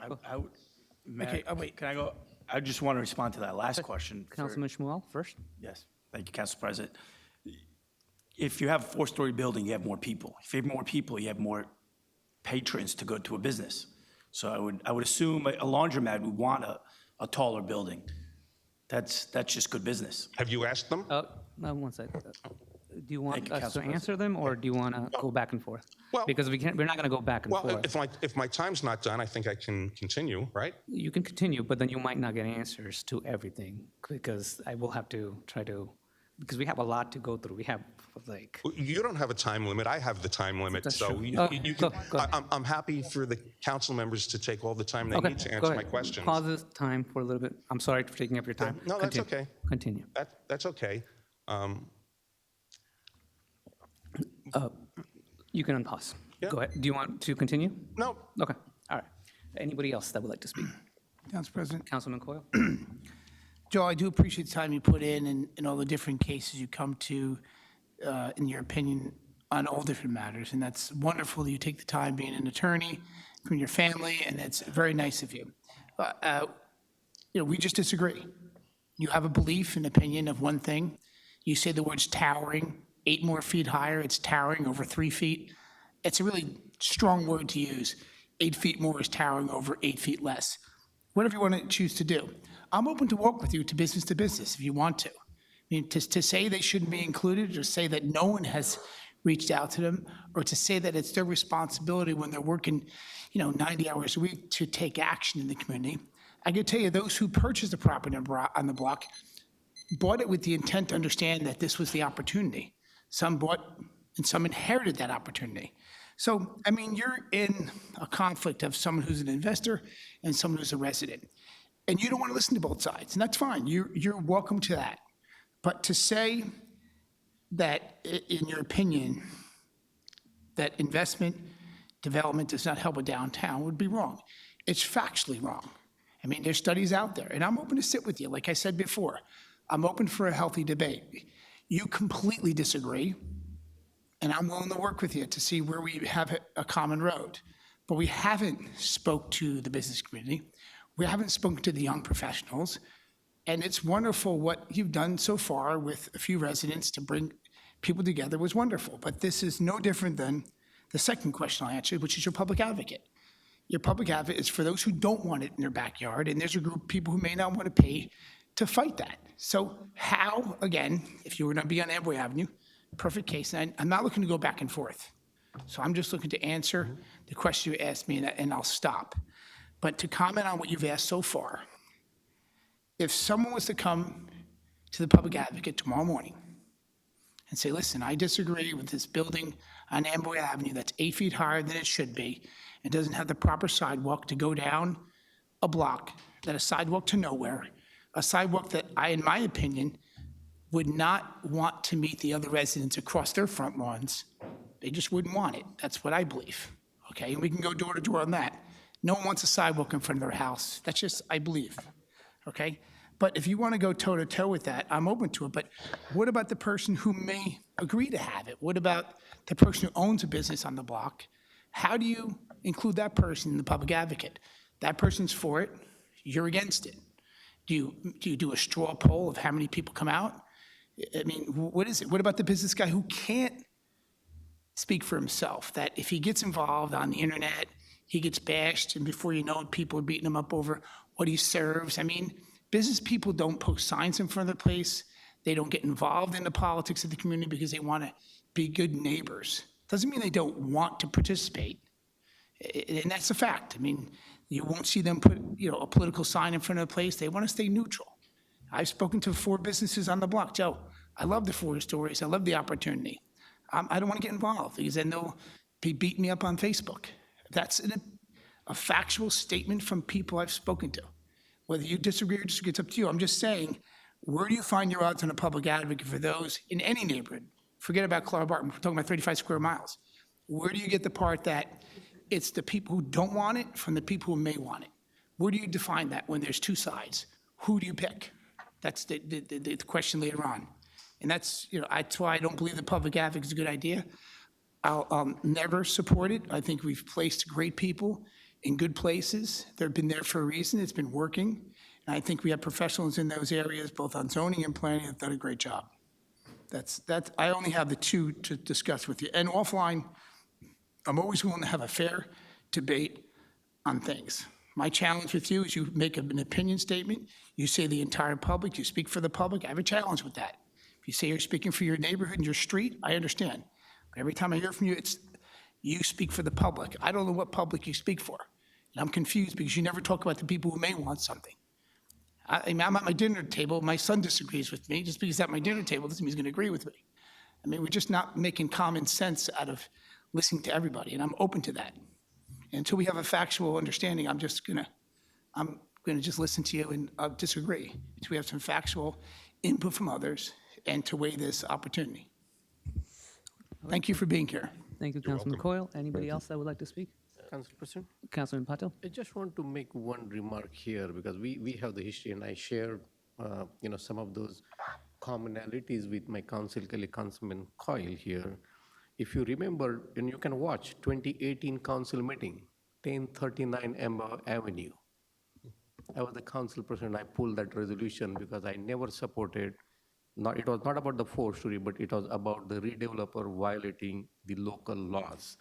Okay, wait, can I go? I just want to respond to that last question. Councilman Shmuel first. Yes, thank you, Council President. If you have a 4-story building, you have more people. If you have more people, you have more patrons to go to a business. So I would assume a laundromat would want a taller building. That's just good business. Have you asked them? One second. Do you want us Council to answer them, or do you want to go back and forth? Well, because we're not going to go back and forth. If my time's not done, I think I can continue, right? You can continue, but then you might not get answers to everything, because I will have to try to, because we have a lot to go through. We have like... You don't have a time limit. I have the time limit. That's so true. you can, I'm happy for the council members to take all the time they need to answer my questions. Pause this time for a little bit. I'm sorry for taking up your time. No, that's okay. Continue. That's okay. You can unpause. Yeah. Go ahead. Do you want to continue? No. Okay. All right. Anybody else that would like to speak? Council President. Councilman Coyle? Joe, I do appreciate the time you put in and all the different cases you come to, in your opinion, on all different matters. And that's wonderful that you take the time being an attorney from your family, and it's very nice of you. We just disagree. You have a belief and opinion of one thing. You say the words towering, 8 more feet higher, it's towering over 3 feet. It's a really strong word to use. 8 feet more is towering over 8 feet less. Whatever you want to choose to do. I'm open to work with you to business if you want to. I mean, to say they shouldn't be included or say that no one has reached out to them, or to say that it's their responsibility when they're working, 90 hours a week to take action in the community. I can tell you, those who purchased the property on the block bought it with the intent to understand that this was the opportunity. Some bought and some inherited that opportunity. So, I mean, you're in a conflict of someone who's an investor and someone who's a resident. And you don't want to listen to both sides, and that's fine. You're welcome to that. But to say that, in your opinion, that investment development does not help a downtown would be wrong. It's factually wrong. I mean, there's studies out there, and I'm open to sit with you. Like I said before, I'm open for a healthy debate. You completely disagree, and I'm willing to work with you to see where we have a common road. But we haven't spoke to the business community. We haven't spoken to the young professionals. And it's wonderful what you've done so far with a few residents to bring people together was wonderful. But this is no different than the second question I'll answer, which is your public advocate. Your public advocate is for those who don't want it in their backyard, and there's a group of people who may not want to pay to fight that. So how, again, if you were to be on Amboy Avenue, perfect case, and I'm not looking to go back and forth. So I'm just looking to answer the question you asked me, and I'll stop. But to comment on what you've asked so far, if someone was to come to the public advocate tomorrow morning and say, listen, I disagree with this building on Amboy Avenue that's 8 feet higher than it should be and doesn't have the proper sidewalk to go down a block, that a sidewalk to nowhere, a sidewalk that I, in my opinion, would not want to meet the other residents across their front lawns. They just wouldn't want it. That's what I believe. Okay, and we can go door to door on that. No one wants a sidewalk in front of their house. That's just, I believe. Okay? But if you want to go toe-to-toe with that, I'm open to it. But what about the person who may agree to have it? What about the person who owns a business on the block? How do you include that person in the public advocate? That person's for it, you're against it. Do you do a straw poll of how many people come out? I mean, what is it? What about the business guy who can't speak for himself, that if he gets involved on the internet, he gets bashed, and before you know it, people are beating him up over what he serves? I mean, business people don't post signs in front of their place. They don't get involved in the politics of the community because they want to be good neighbors. Doesn't mean they don't want to participate. And that's a fact. I mean, you won't see them put, a political sign in front of the place. They want to stay neutral. I've spoken to 4 businesses on the block. Joe, I love the 4 stories. I love the opportunity. I don't want to get involved because then they'll be beating me up on Facebook. That's a factual statement from people I've spoken to. Whether you disagree or disagree, it's up to you. I'm just saying, where do you find your odds on a public advocate for those in any neighborhood? Forget about Clark Barton. We're talking about 35 square miles. Where do you get the part that it's the people who don't want it from the people who may want it? Where do you define that when there's 2 sides? Who do you pick? That's the question later on. And that's why I don't believe the public advocate is a good idea. I'll never support it. I think we've placed great people in good places. They've been there for a reason. It's been working. And I think we have professionals in those areas, both on zoning and planning, that have done a great job. I only have the 2 to discuss with you. And offline, I'm always willing to have a fair debate on things. My challenge with you is you make an opinion statement, you say the entire public, you speak for the public. I have a challenge with that. If you say you're speaking for your neighborhood and your street, I understand. But every time I hear from you, it's you speak for the public. I don't know what public you speak for. And I'm confused because you never talk about the people who may want something. I'm at my dinner table, my son disagrees with me. Just because he's at my dinner table doesn't mean he's going to agree with me. I mean, we're just not making common sense out of listening to everybody, and I'm open to that. And until we have a factual understanding, I'm gonna just listen to you and disagree. Until we have some factual input from others and to weigh this opportunity. Thank you for being here. Thank you, Councilman Coyle. Anybody else that would like to speak? Council President? Councilman Patel? I just want to make one remark here because we have the history and I share, some of those commonalities with my Councilman Coyle here. If you remember, and you can watch 2018 council meeting, 1039 Amber Avenue. I was the council president. I pulled that resolution because I never supported, it was not about the 4-story, but it was about the redeveloper violating the local laws.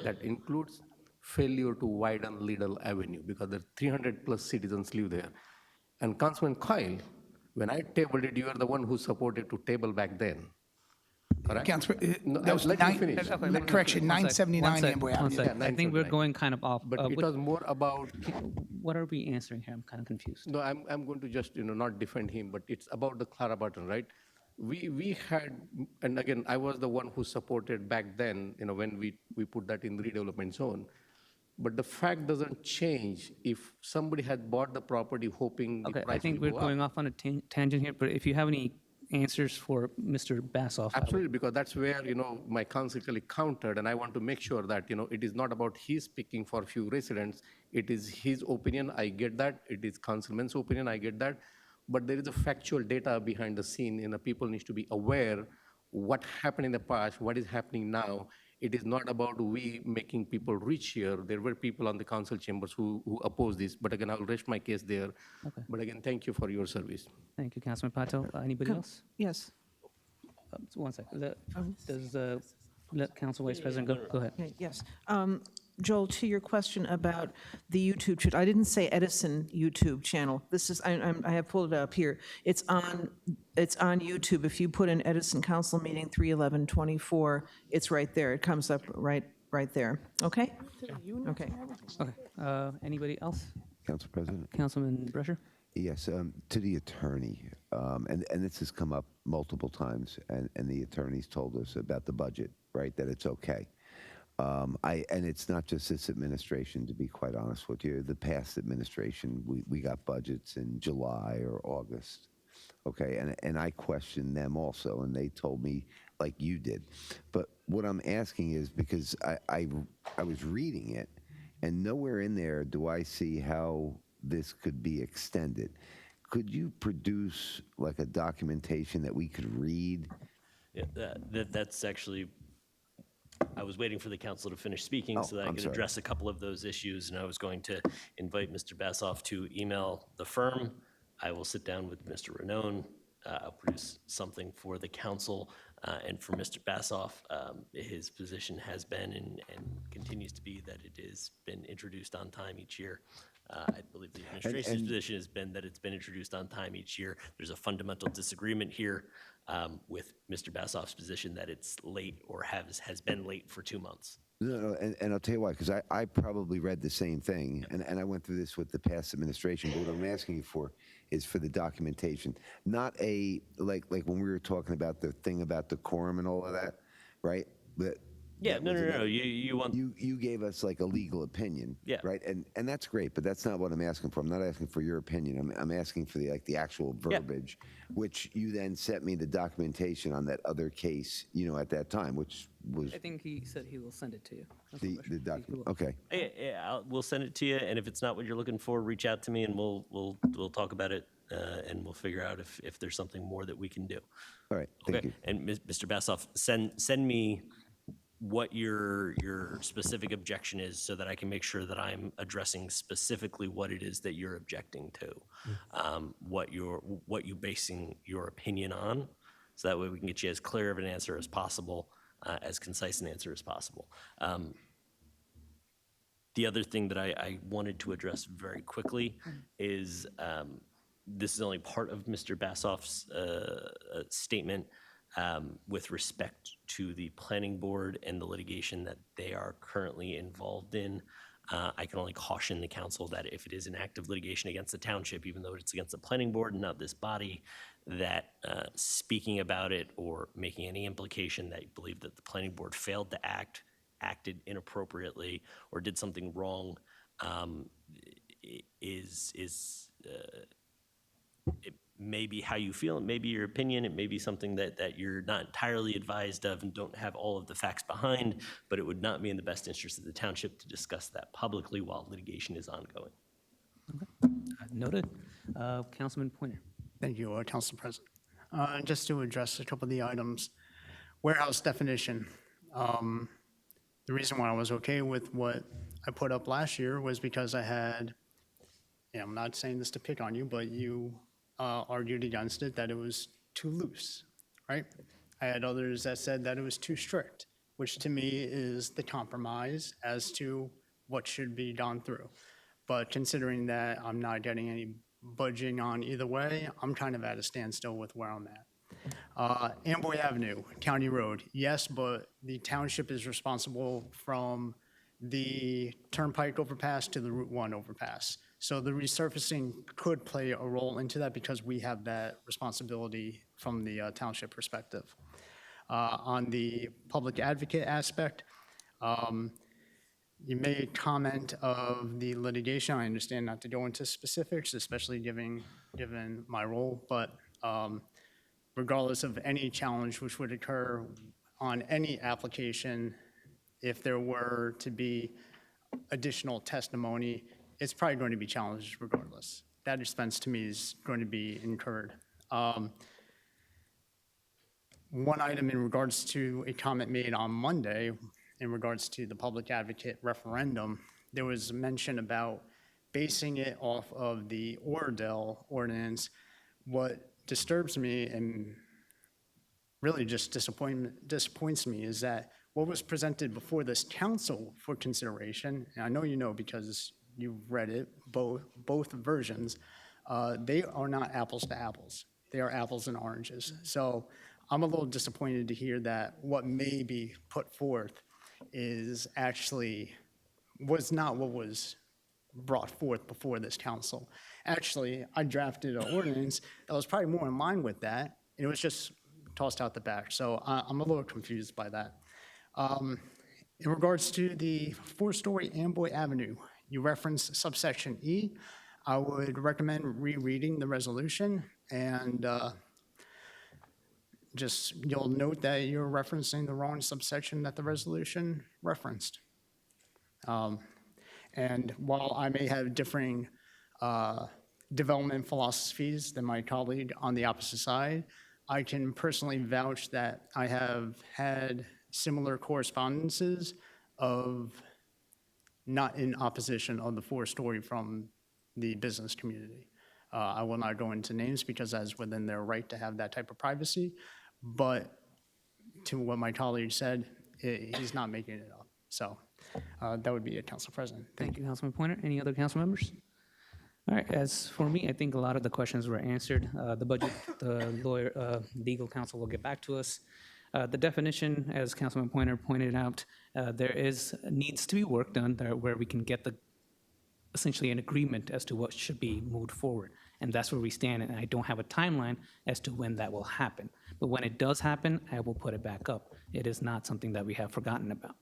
That includes failure to widen Lidl Avenue because there are 300+ citizens live there. And Councilman Coyle, when I tabled it, you are the one who supported to table back then. correct? Council, No, that was let me nine, finish. correction, 979 Amboy Avenue. I think we're going kind of off. But it was more about, What are we answering here? I'm kind of confused. no, I'm going to just, not defend him, but it's about the Clara button, right? We had, and again, I was the one who supported back then, when we put that in the redevelopment zone. But the fact doesn't change if somebody had bought the property hoping the Okay, I price think will we're go going up. off on a tangent here, but if you have any answers for Mr. Bassoff. Absolutely, because that's where, my council colleague countered, and I want to make sure that, it is not about he speaking for few residents. It is his opinion, I get that. It is councilman's opinion, I get that. But there is a factual data behind the scene, people need to be aware what happened in the past, what is happening now. It is not about we making people rich here. There were people on the council chambers who oppose this. But again, I'll rest my case there. Okay. But again, thank you for your service. Thank you, Councilman Patel. Anybody else? Yes. One second. Does Council Vice President go ahead? Okay, yes. Joel, to your question about the YouTube channel, I didn't say Edison YouTube channel. This is, I have pulled it up here. It's on YouTube. If you put in Edison Council Meeting 3/11/24, it's right there. It comes up right there. Okay? Okay. Okay. Anybody else? Council President? Councilman Brescher? Yes, to the attorney, and this has come up multiple times, and the attorney's told us about the budget, right, that it's okay. And it's not just this administration, to be quite honest with you. The past administration, we got budgets in July or August, okay? And I questioned them also, and they told me like you did. But what I'm asking is, because I was reading it, and nowhere in there do I see how this could be extended. Could you produce like a documentation that we could read? Yeah, that's actually, I was waiting for the council to finish speaking so that I I'm could sorry. address a couple of those issues, and I was going to invite Mr. Bassoff to email the firm. I will sit down with Mr. Ranone, I'll produce something for the council, and for Mr. Bassoff, his position has been and continues to be that it has been introduced on time each year. I believe the administration's position has been that it's been introduced on time each year. There's a fundamental disagreement here with Mr. Bassoff's position that it's late or has been late for 2 months. No, and I'll tell you why, because I probably read the same thing, and I went through this with the past administration, but what I'm asking you for is for the documentation, not like when we were talking about the thing about the quorum and all of that, right? But Yeah, no. You want you gave us like a legal opinion, Yeah. right? And that's great, but that's not what I'm asking for. I'm not asking for your opinion. I'm asking for the actual verbiage, which you then sent me the documentation on that other case, at that time, which was I think he said he will send it to you. the document. Okay. we'll send it to you, and if it's not what you're looking for, reach out to me, and we'll talk about it, and we'll figure out if there's something more that we can do. All right. Thank you. And Mr. Bassoff, send me what your specific objection is so that I can make sure that I'm addressing specifically what it is that you're objecting to, what you basing your opinion on, so that way we can get you as clear of an answer as possible, as concise an answer as possible. The other thing that I wanted to address very quickly is this is only part of Mr. Bassoff's statement with respect to the planning board and the litigation that they are currently involved in. I can only caution the council that if it is an active litigation against the township, even though it's against the planning board and not this body, that speaking about it or making any implication that you believe that the planning board failed to acted inappropriately, or did something wrong, it may be how you feel, it may be your opinion, it may be something that you're not entirely advised of and don't have all of the facts behind, but it would not be in the best interest of the township to discuss that publicly while litigation is ongoing. Noted. Councilman Pointer. Thank you, Council President. Just to address a couple of the items, warehouse definition. The reason why I was okay with what I put up last year was because I had, I'm not saying this to pick on you, but you argued against it, that it was too loose, right? I had others that said that it was too strict, which to me is the compromise as to what should be gone through. But considering that I'm not getting any budging on either way, I'm kind of at a standstill with where I'm at. Amboy Avenue, County Road, yes, but the township is responsible from the Turnpike overpass to the Route 1 overpass. So the resurfacing could play a role into that because we have that responsibility from the township perspective. On the public advocate aspect, you made comment of the litigation. I understand not to go into specifics, especially given my role, but regardless of any challenge which would occur on any application, if there were to be additional testimony, it's probably going to be challenged regardless. That expense to me is going to be incurred. One item in regards to a comment made on Monday in regards to the public advocate referendum, there was mention about basing it off of the ordinance. What disturbs me and really just disappoints me is that what was presented before this council for consideration, and I know you know because you've read it, both versions, they are not apples to apples. They are apples and oranges. So I'm a little disappointed to hear that what may be put forth is actually was not what was brought forth before this council. Actually, I drafted an ordinance that was probably more in line with that, and it was just tossed out the back. So I'm a little confused by that. In regards to the four-story Amboy Avenue, you referenced subsection E. I would recommend rereading the resolution and you'll note that you're referencing the wrong subsection that the resolution referenced. And while I may have differing development philosophies than my colleague on the opposite side, I can personally vouch that I have had similar correspondences of not in opposition of the four-story from the business community. I will not go into names because that's within their right to have that type of privacy, but to what my colleague said, he's not making it up. So that would be it, Council President. Thank you, Councilman Pointer. Any other council members? All right, as for me, I think a lot of the questions were answered. The budget, the legal counsel will get back to us. The definition, as Councilman Pointer pointed out, there needs to be work done there where we can get essentially an agreement as to what should be moved forward. And that's where we stand, and I don't have a timeline as to when that will happen. But when it does happen, I will put it back up. It is not something that we have forgotten about.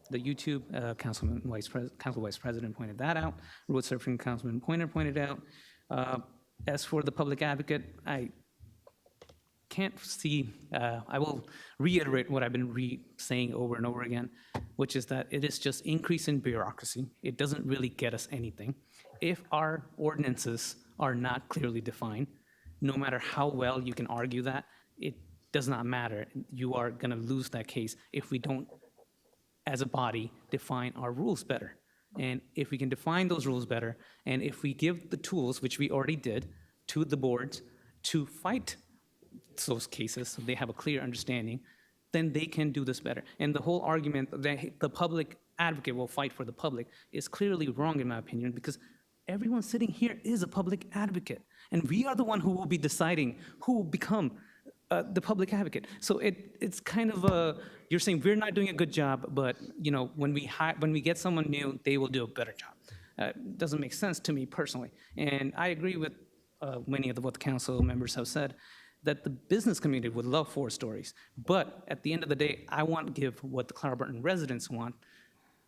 The YouTube, Council Vice President pointed that out. Road surfing, Councilman Pointer pointed out. As for the public advocate, I can't see, I will reiterate what I've been saying over and over again, which is that it is just increase in bureaucracy. It doesn't really get us anything. If our ordinances are not clearly defined, no matter how well you can argue that, it does not matter. You are going to lose that case if we don't, as a body, define our rules better. And if we can define those rules better, and if we give the tools, which we already did, to the boards to fight those cases so they have a clear understanding, then they can do this better. And the whole argument that the public advocate will fight for the public is clearly wrong, in my opinion, because everyone sitting here is a public advocate. And we are the one who will be deciding who will become the public advocate. So it's kind of you're saying we're not doing a good job, but when we get someone new, they will do a better job. Doesn't make sense to me personally. And I agree with many of what the council members have said, that the business community would love 4 stories. But at the end of the day, I want to give what the Clara Barton residents want.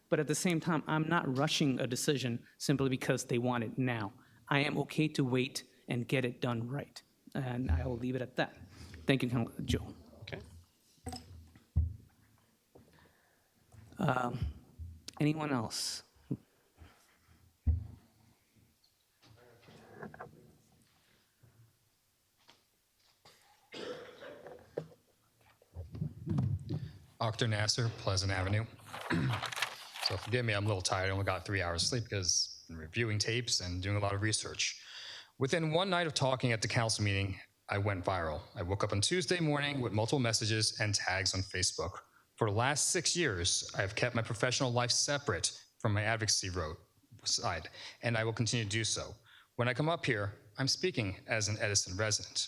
But at the same time, I'm not rushing a decision simply because they want it now. I am okay to wait and get it done right. And I will leave it at that. Thank you, Joe. Okay. Anyone else? Akhtar Nasser, Pleasant Avenue. So forgive me, I'm a little tired. I only got 3 hours sleep because I'm reviewing tapes and doing a lot of research. Within one night of talking at the council meeting, I went viral. I woke up on Tuesday morning with multiple messages and tags on Facebook. For the last 6 years, I have kept my professional life separate from my advocacy side, and I will continue to do so. When I come up here, I'm speaking as an Edison resident.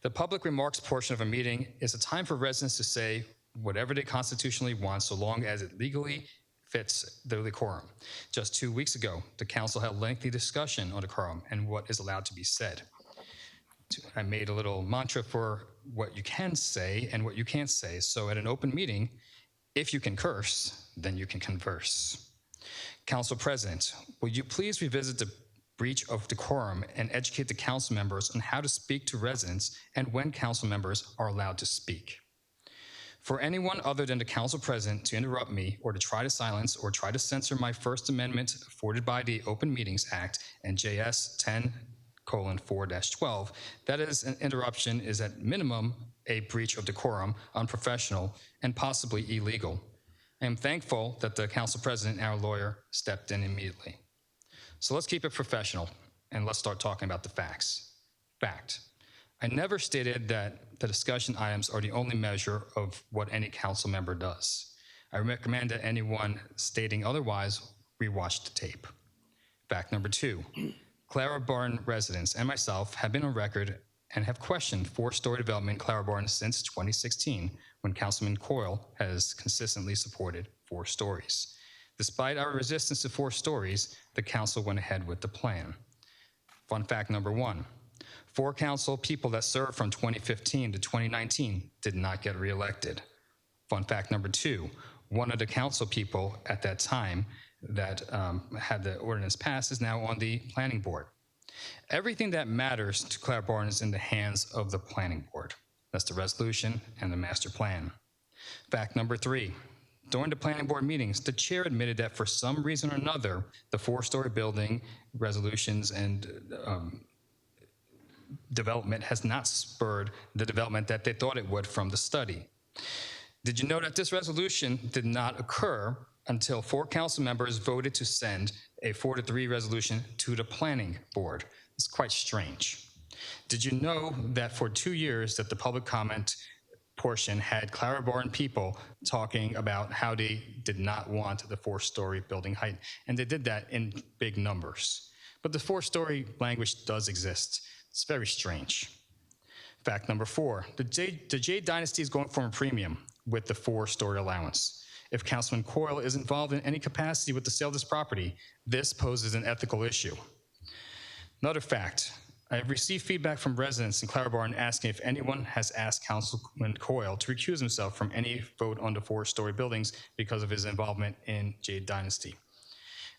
The public remarks portion of a meeting is a time for residents to say whatever they constitutionally want so long as it legally fits the decorum. Just 2 weeks ago, the council had lengthy discussion on decorum and what is allowed to be said. I made a little mantra for what you can say and what you can't say. So at an open meeting, if you can curse, then you can converse. Council President, will you please revisit the breach of decorum and educate the council members on how to speak to residents and when council members are allowed to speak? For anyone other than the council president to interrupt me or to try to silence or try to censor my First Amendment afforded by the Open Meetings Act and JS 10:4-12, that is an interruption is at minimum a breach of decorum, unprofessional, and possibly illegal. I am thankful that the council president and our lawyer stepped in immediately. So let's keep it professional and let's start talking about the facts. Fact, I never stated that the discussion items are the only measure of what any council member does. I recommend that anyone stating otherwise rewatch the tape. Fact number 2, Clara Barn residents and myself have been on record and have questioned 4-story development in Clara Barn since 2016, when Councilman Coyle has consistently supported 4 stories. Despite our resistance to 4 stories, the council went ahead with the plan. Fun fact number 1, 4 council people that served from 2015 to 2019 did not get reelected. Fun fact number 2, one of the council people at that time that had the ordinance passed is now on the planning board. Everything that matters to Clara Barn is in the hands of the planning board. That's the resolution and the master plan. Fact number 3, during the planning board meetings, the chair admitted that for some reason or another, the 4-story building resolutions and development has not spurred the development that they thought it would from the study. Did you know that this resolution did not occur until 4 council members voted to send a 4-3 resolution to the planning board? It's quite strange. Did you know that for 2 years that the public comment portion had Clara Barn people talking about how they did not want the 4-story building height, and they did that in big numbers. But the 4-story language does exist. It's very strange. Fact number 4, the J Dynasty is going for a premium with the 4-story allowance. If Councilman Coyle is involved in any capacity with the sale of this property, this poses an ethical issue. Another fact, I have received feedback from residents in Clara Barn asking if anyone has asked Councilman Coyle to recuse himself from any vote on the 4-story buildings because of his involvement in Jade Dynasty.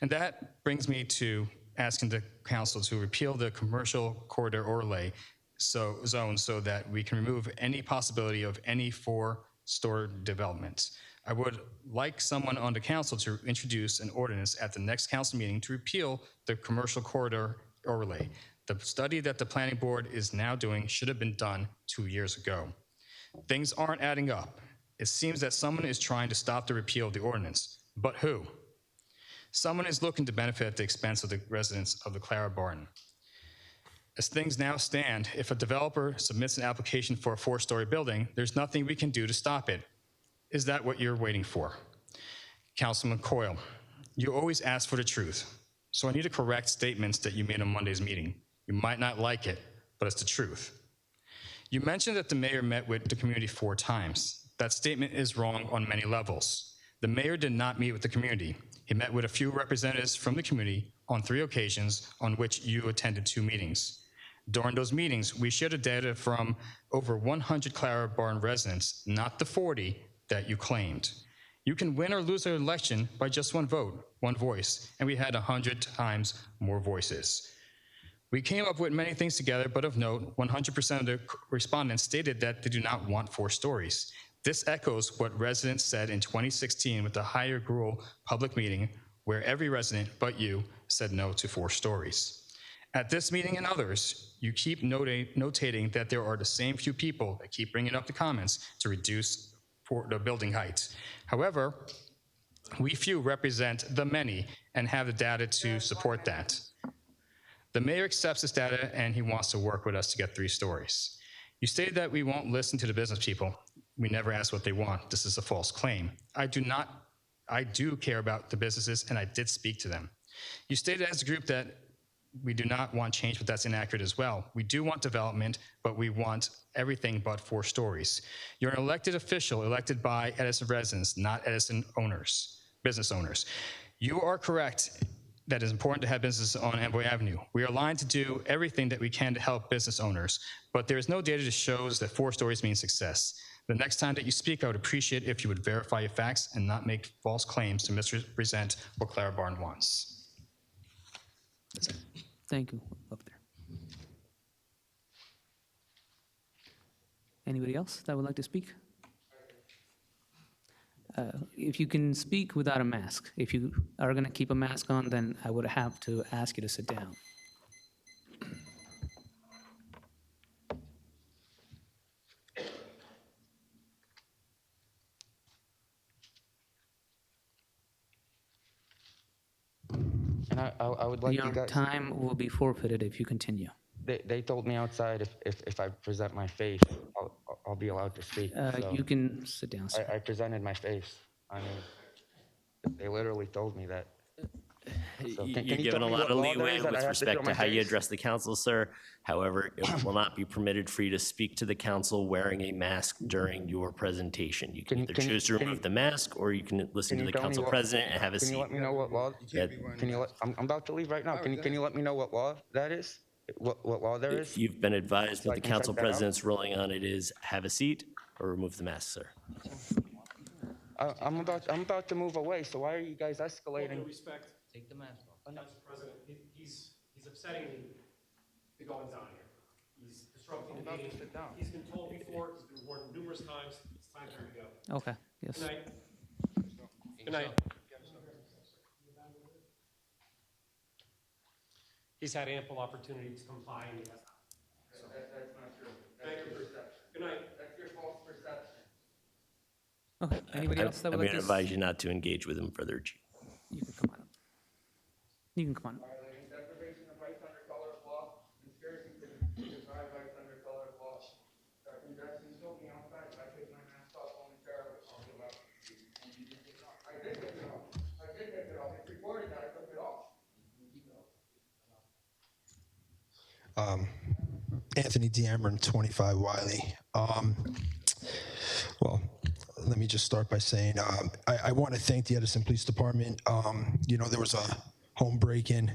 And that brings me to asking the council to repeal the commercial corridor overlay zone so that we can remove any possibility of any 4-story development. I would like someone on the council to introduce an ordinance at the next council meeting to repeal the commercial corridor overlay. The study that the planning board is now doing should have been done 2 years ago. Things aren't adding up. It seems that someone is trying to stop the repeal of the ordinance, but who? Someone is looking to benefit at the expense of the residents of the Clara Barn. As things now stand, if a developer submits an application for a 4-story building, there's nothing we can do to stop it. Is that what you're waiting for? Councilman Coyle, you always ask for the truth, so I need to correct statements that you made on Monday's meeting. You might not like it, but it's the truth. You mentioned that the mayor met with the community 4 times. That statement is wrong on many levels. The mayor did not meet with the community. He met with a few representatives from the community on 3 occasions on which you attended 2 meetings. During those meetings, we shared the data from over 100 Clara Barn residents, not the 40 that you claimed. You can win or lose an election by just 1 vote, 1 voice, and we had 100 times more voices. We came up with many things together, but of note, 100% of the respondents stated that they do not want 4 stories. This echoes what residents said in 2016 with the Higher Gruel public meeting, where every resident but you said no to 4 stories. At this meeting and others, you keep notating that there are the same few people that keep bringing up the comments to reduce the building heights. However, we few represent the many and have the data to support that. The mayor accepts this data and he wants to work with us to get 3 stories. You stated that we won't listen to the business people. We never ask what they want. This is a false claim. I do care about the businesses and I did speak to them. You stated as a group that we do not want change, but that's inaccurate as well. We do want development, but we want everything but 4 stories. You're an elected official elected by Edison residents, not Edison owners, business owners. You are correct that it's important to have businesses on Amboy Avenue. We are aligned to do everything that we can to help business owners, but there is no data that shows that 4 stories means success. The next time that you speak, I would appreciate if you would verify your facts and not make false claims to misrepresent what Clara Barn wants. Thank you. Up there. Anybody else that would like to speak? If you can speak without a mask. If you are going to keep a mask on, then I would have to ask you to sit down. And I would like you Your guys. time will be forfeited if you continue. They told me outside if I present my face, I'll be allowed to speak. So You can sit down, sir. I presented my face. I mean, they literally told me that. So You're you given a tell me lot what of law there leeway is that I with have to show respect my to how you face? address the council, sir. However, it will not be permitted for you to speak to the council wearing a mask during your presentation. You can either choose to remove the mask, or you can listen to the tell me council what- president and have a Can you seat. let me know what law? I'm about to leave right now. Can you let me know what law that is? What law there If is? you've been advised So what I the can check council that out? president's ruling on it is, have a seat or remove the mask, sir. I'm about to move away. So why are you guys With escalating? respect. Take the mask off. Council President, he's upsetting the goings on here. He's disrupting the about to meeting. sit down. He's been told before, he's been warned numerous times, it's time for him to go. Okay, yes. Good night. Good night. He's had ample opportunity to comply and he has not. That's not true. Thank you. Good night. That's your false perception. Okay, anybody else that I'm would going like to to? advise you not to engage with him further, Chief. You can come on up. You can come on up. Violating deprivation of rights under color of law, conspiracy to deprive rights under color of law. Captain Jackson told me outside if I take my mask off momentarily, I'll be allowed to speak. I did take it off. I did take it off. It's recorded that I took it off. Anthony Deamron, 25 Wiley. Well, let me just start by saying I want to thank the Edison Police Department. There was a home break-in,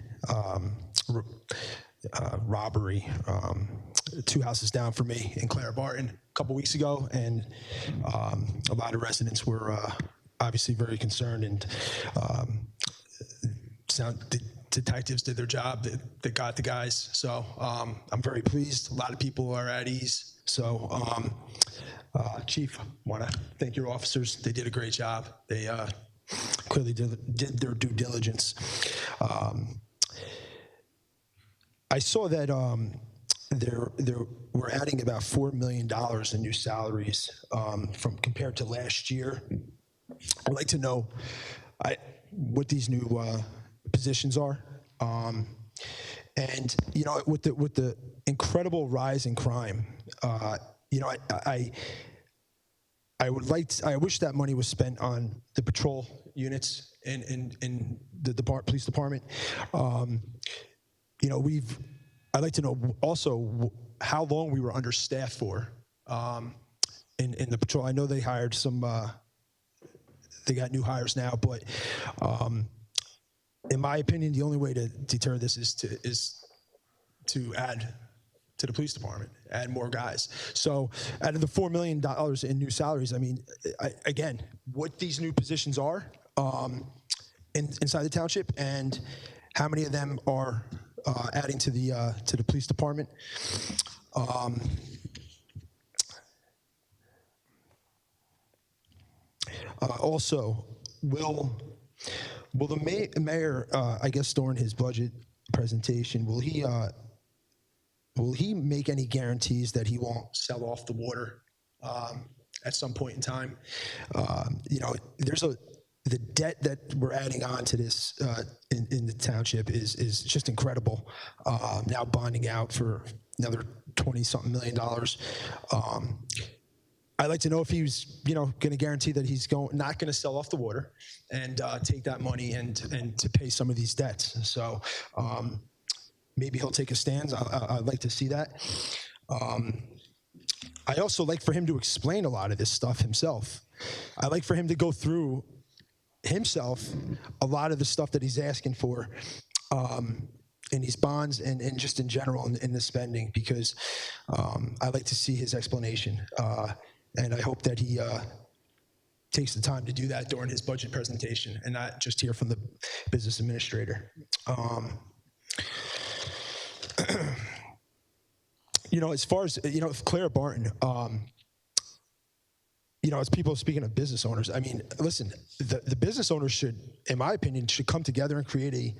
robbery, 2 houses down from me in Clara Barton a couple weeks ago, and a lot of residents were obviously very concerned, and detectives did their job. They got the guys. So I'm very pleased. A lot of people are at ease. So Chief, want to thank your officers. They did a great job. They clearly did their due diligence. I saw that we're adding about $4 million in new salaries from compared to last year. I'd like to know what these new positions are, and with the incredible rise in crime, I wish that money was spent on the patrol units in the police department. I'd like to know also how long we were understaffed for in the patrol. I know they hired some. They got new hires now, but in my opinion, the only way to deter this is to add to the police department, add more guys. So out of the $4 million in new salaries, I mean, again, what these new positions are inside the township, and how many of them are adding to the police department. Also, will the mayor, I guess during his budget presentation, will he make any guarantees that he won't sell off the water at some point in time? The debt that we're adding on to this in the township is just incredible. Now bonding out for another 20-something million dollars. I'd like to know if he's, going to guarantee that he's not going to sell off the water and take that money and to pay some of these debts. So maybe he'll take a stand. I'd like to see that. I also like for him to explain a lot of this stuff himself. I like for him to go through himself a lot of the stuff that he's asking for in these bonds and just in general in the spending, because I like to see his explanation. And I hope that he takes the time to do that during his budget presentation and not just hear from the business administrator. As far as, Clara Barton, as people speaking of business owners, I mean, listen, the business owners should, in my opinion, should come together and create a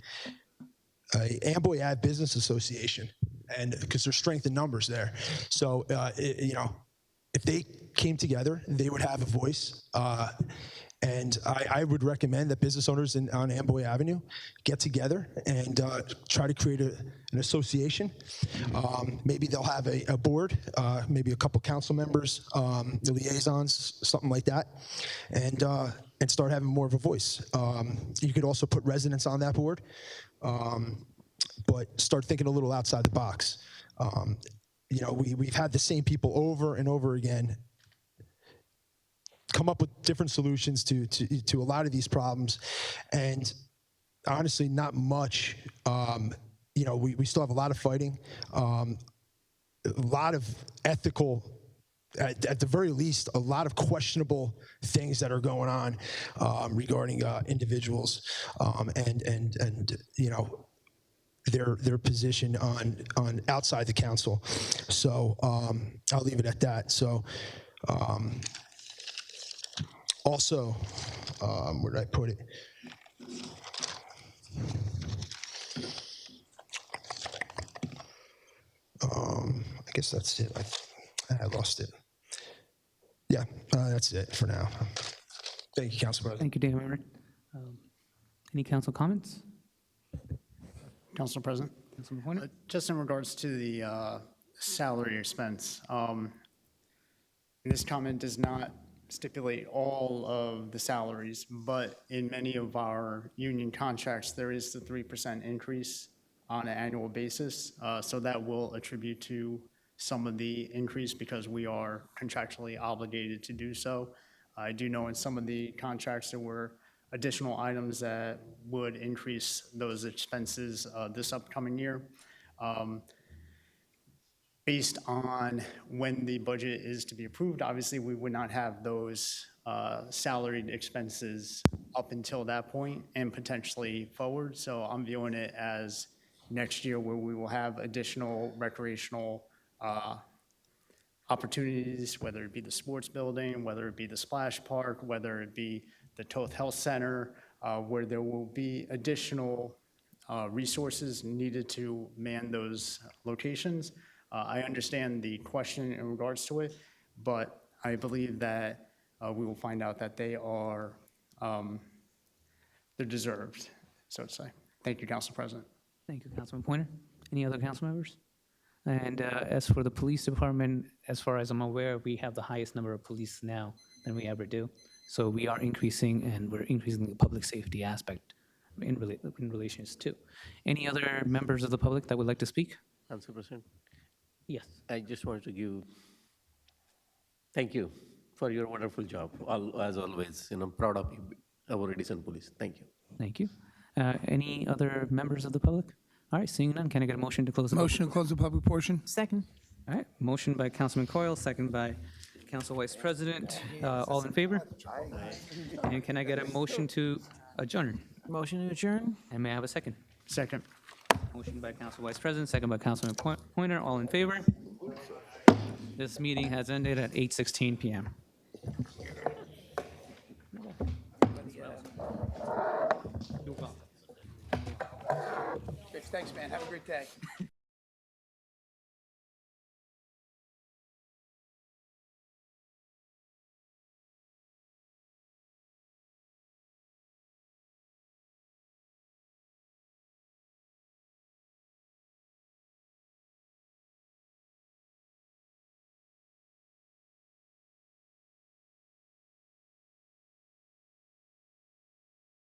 Amboy Ave Business Association, and because there's strength in numbers there. So, if they came together, they would have a voice. And I would recommend that business owners on Amboy Avenue get together and try to create an association. Maybe they'll have a board, maybe a couple council members, the liaisons, something like that, and start having more of a voice. You could also put residents on that board, but start thinking a little outside the box. We've had the same people over and over again come up with different solutions to a lot of these problems, and honestly, not much. We still have a lot of fighting, a lot of ethical, at the very least, a lot of questionable things that are going on regarding individuals and their position on outside the council. So I'll leave it at that. So. Also, where did I put it? I guess that's it. I lost it. Yeah, that's it for now. Thank you, Council President. Thank you, Dan Merritt. Any council comments? Council President? Councilman Pointer? Just in regards to the salary expense, this comment does not stipulate all of the salaries, but in many of our union contracts, there is the 3% increase on an annual basis. So that will attribute to some of the increase because we are contractually obligated to do so. I do know in some of the contracts there were additional items that would increase those expenses this upcoming year. Based on when the budget is to be approved, obviously we would not have those salaried expenses up until that point and potentially forward. So I'm viewing it as next year where we will have additional recreational opportunities, whether it be the sports building, whether it be the splash park, whether it be the Toth Health Center, where there will be additional resources needed to man those locations. I understand the question in regards to it, but I believe that we will find out that they are, they're deserved, so to say. Thank you, Council President. Thank you, Councilman Pointer. Any other council members? And as for the police department, as far as I'm aware, we have the highest number of police now than we ever do. So we are increasing, and we're increasing the public safety aspect in relations to. Any other members of the public that would like to speak? Council President? Yes. I just wanted to give, thank you for your wonderful job. As always, proud of you, our Edison police. Thank you. Thank you. Any other members of the public? All right, seeing none, can I get a motion to close the Motion to close the public portion? Second. All right, motion by Councilman Coyle, second by Council Vice President. All in favor? And can I get a motion to adjourn? Motion to adjourn? And may I have a second? Second. Motion by Council Vice President, second by Councilman Pointer. All in favor? This meeting has ended at 8:16 p.m. Thanks, man. Have a great day.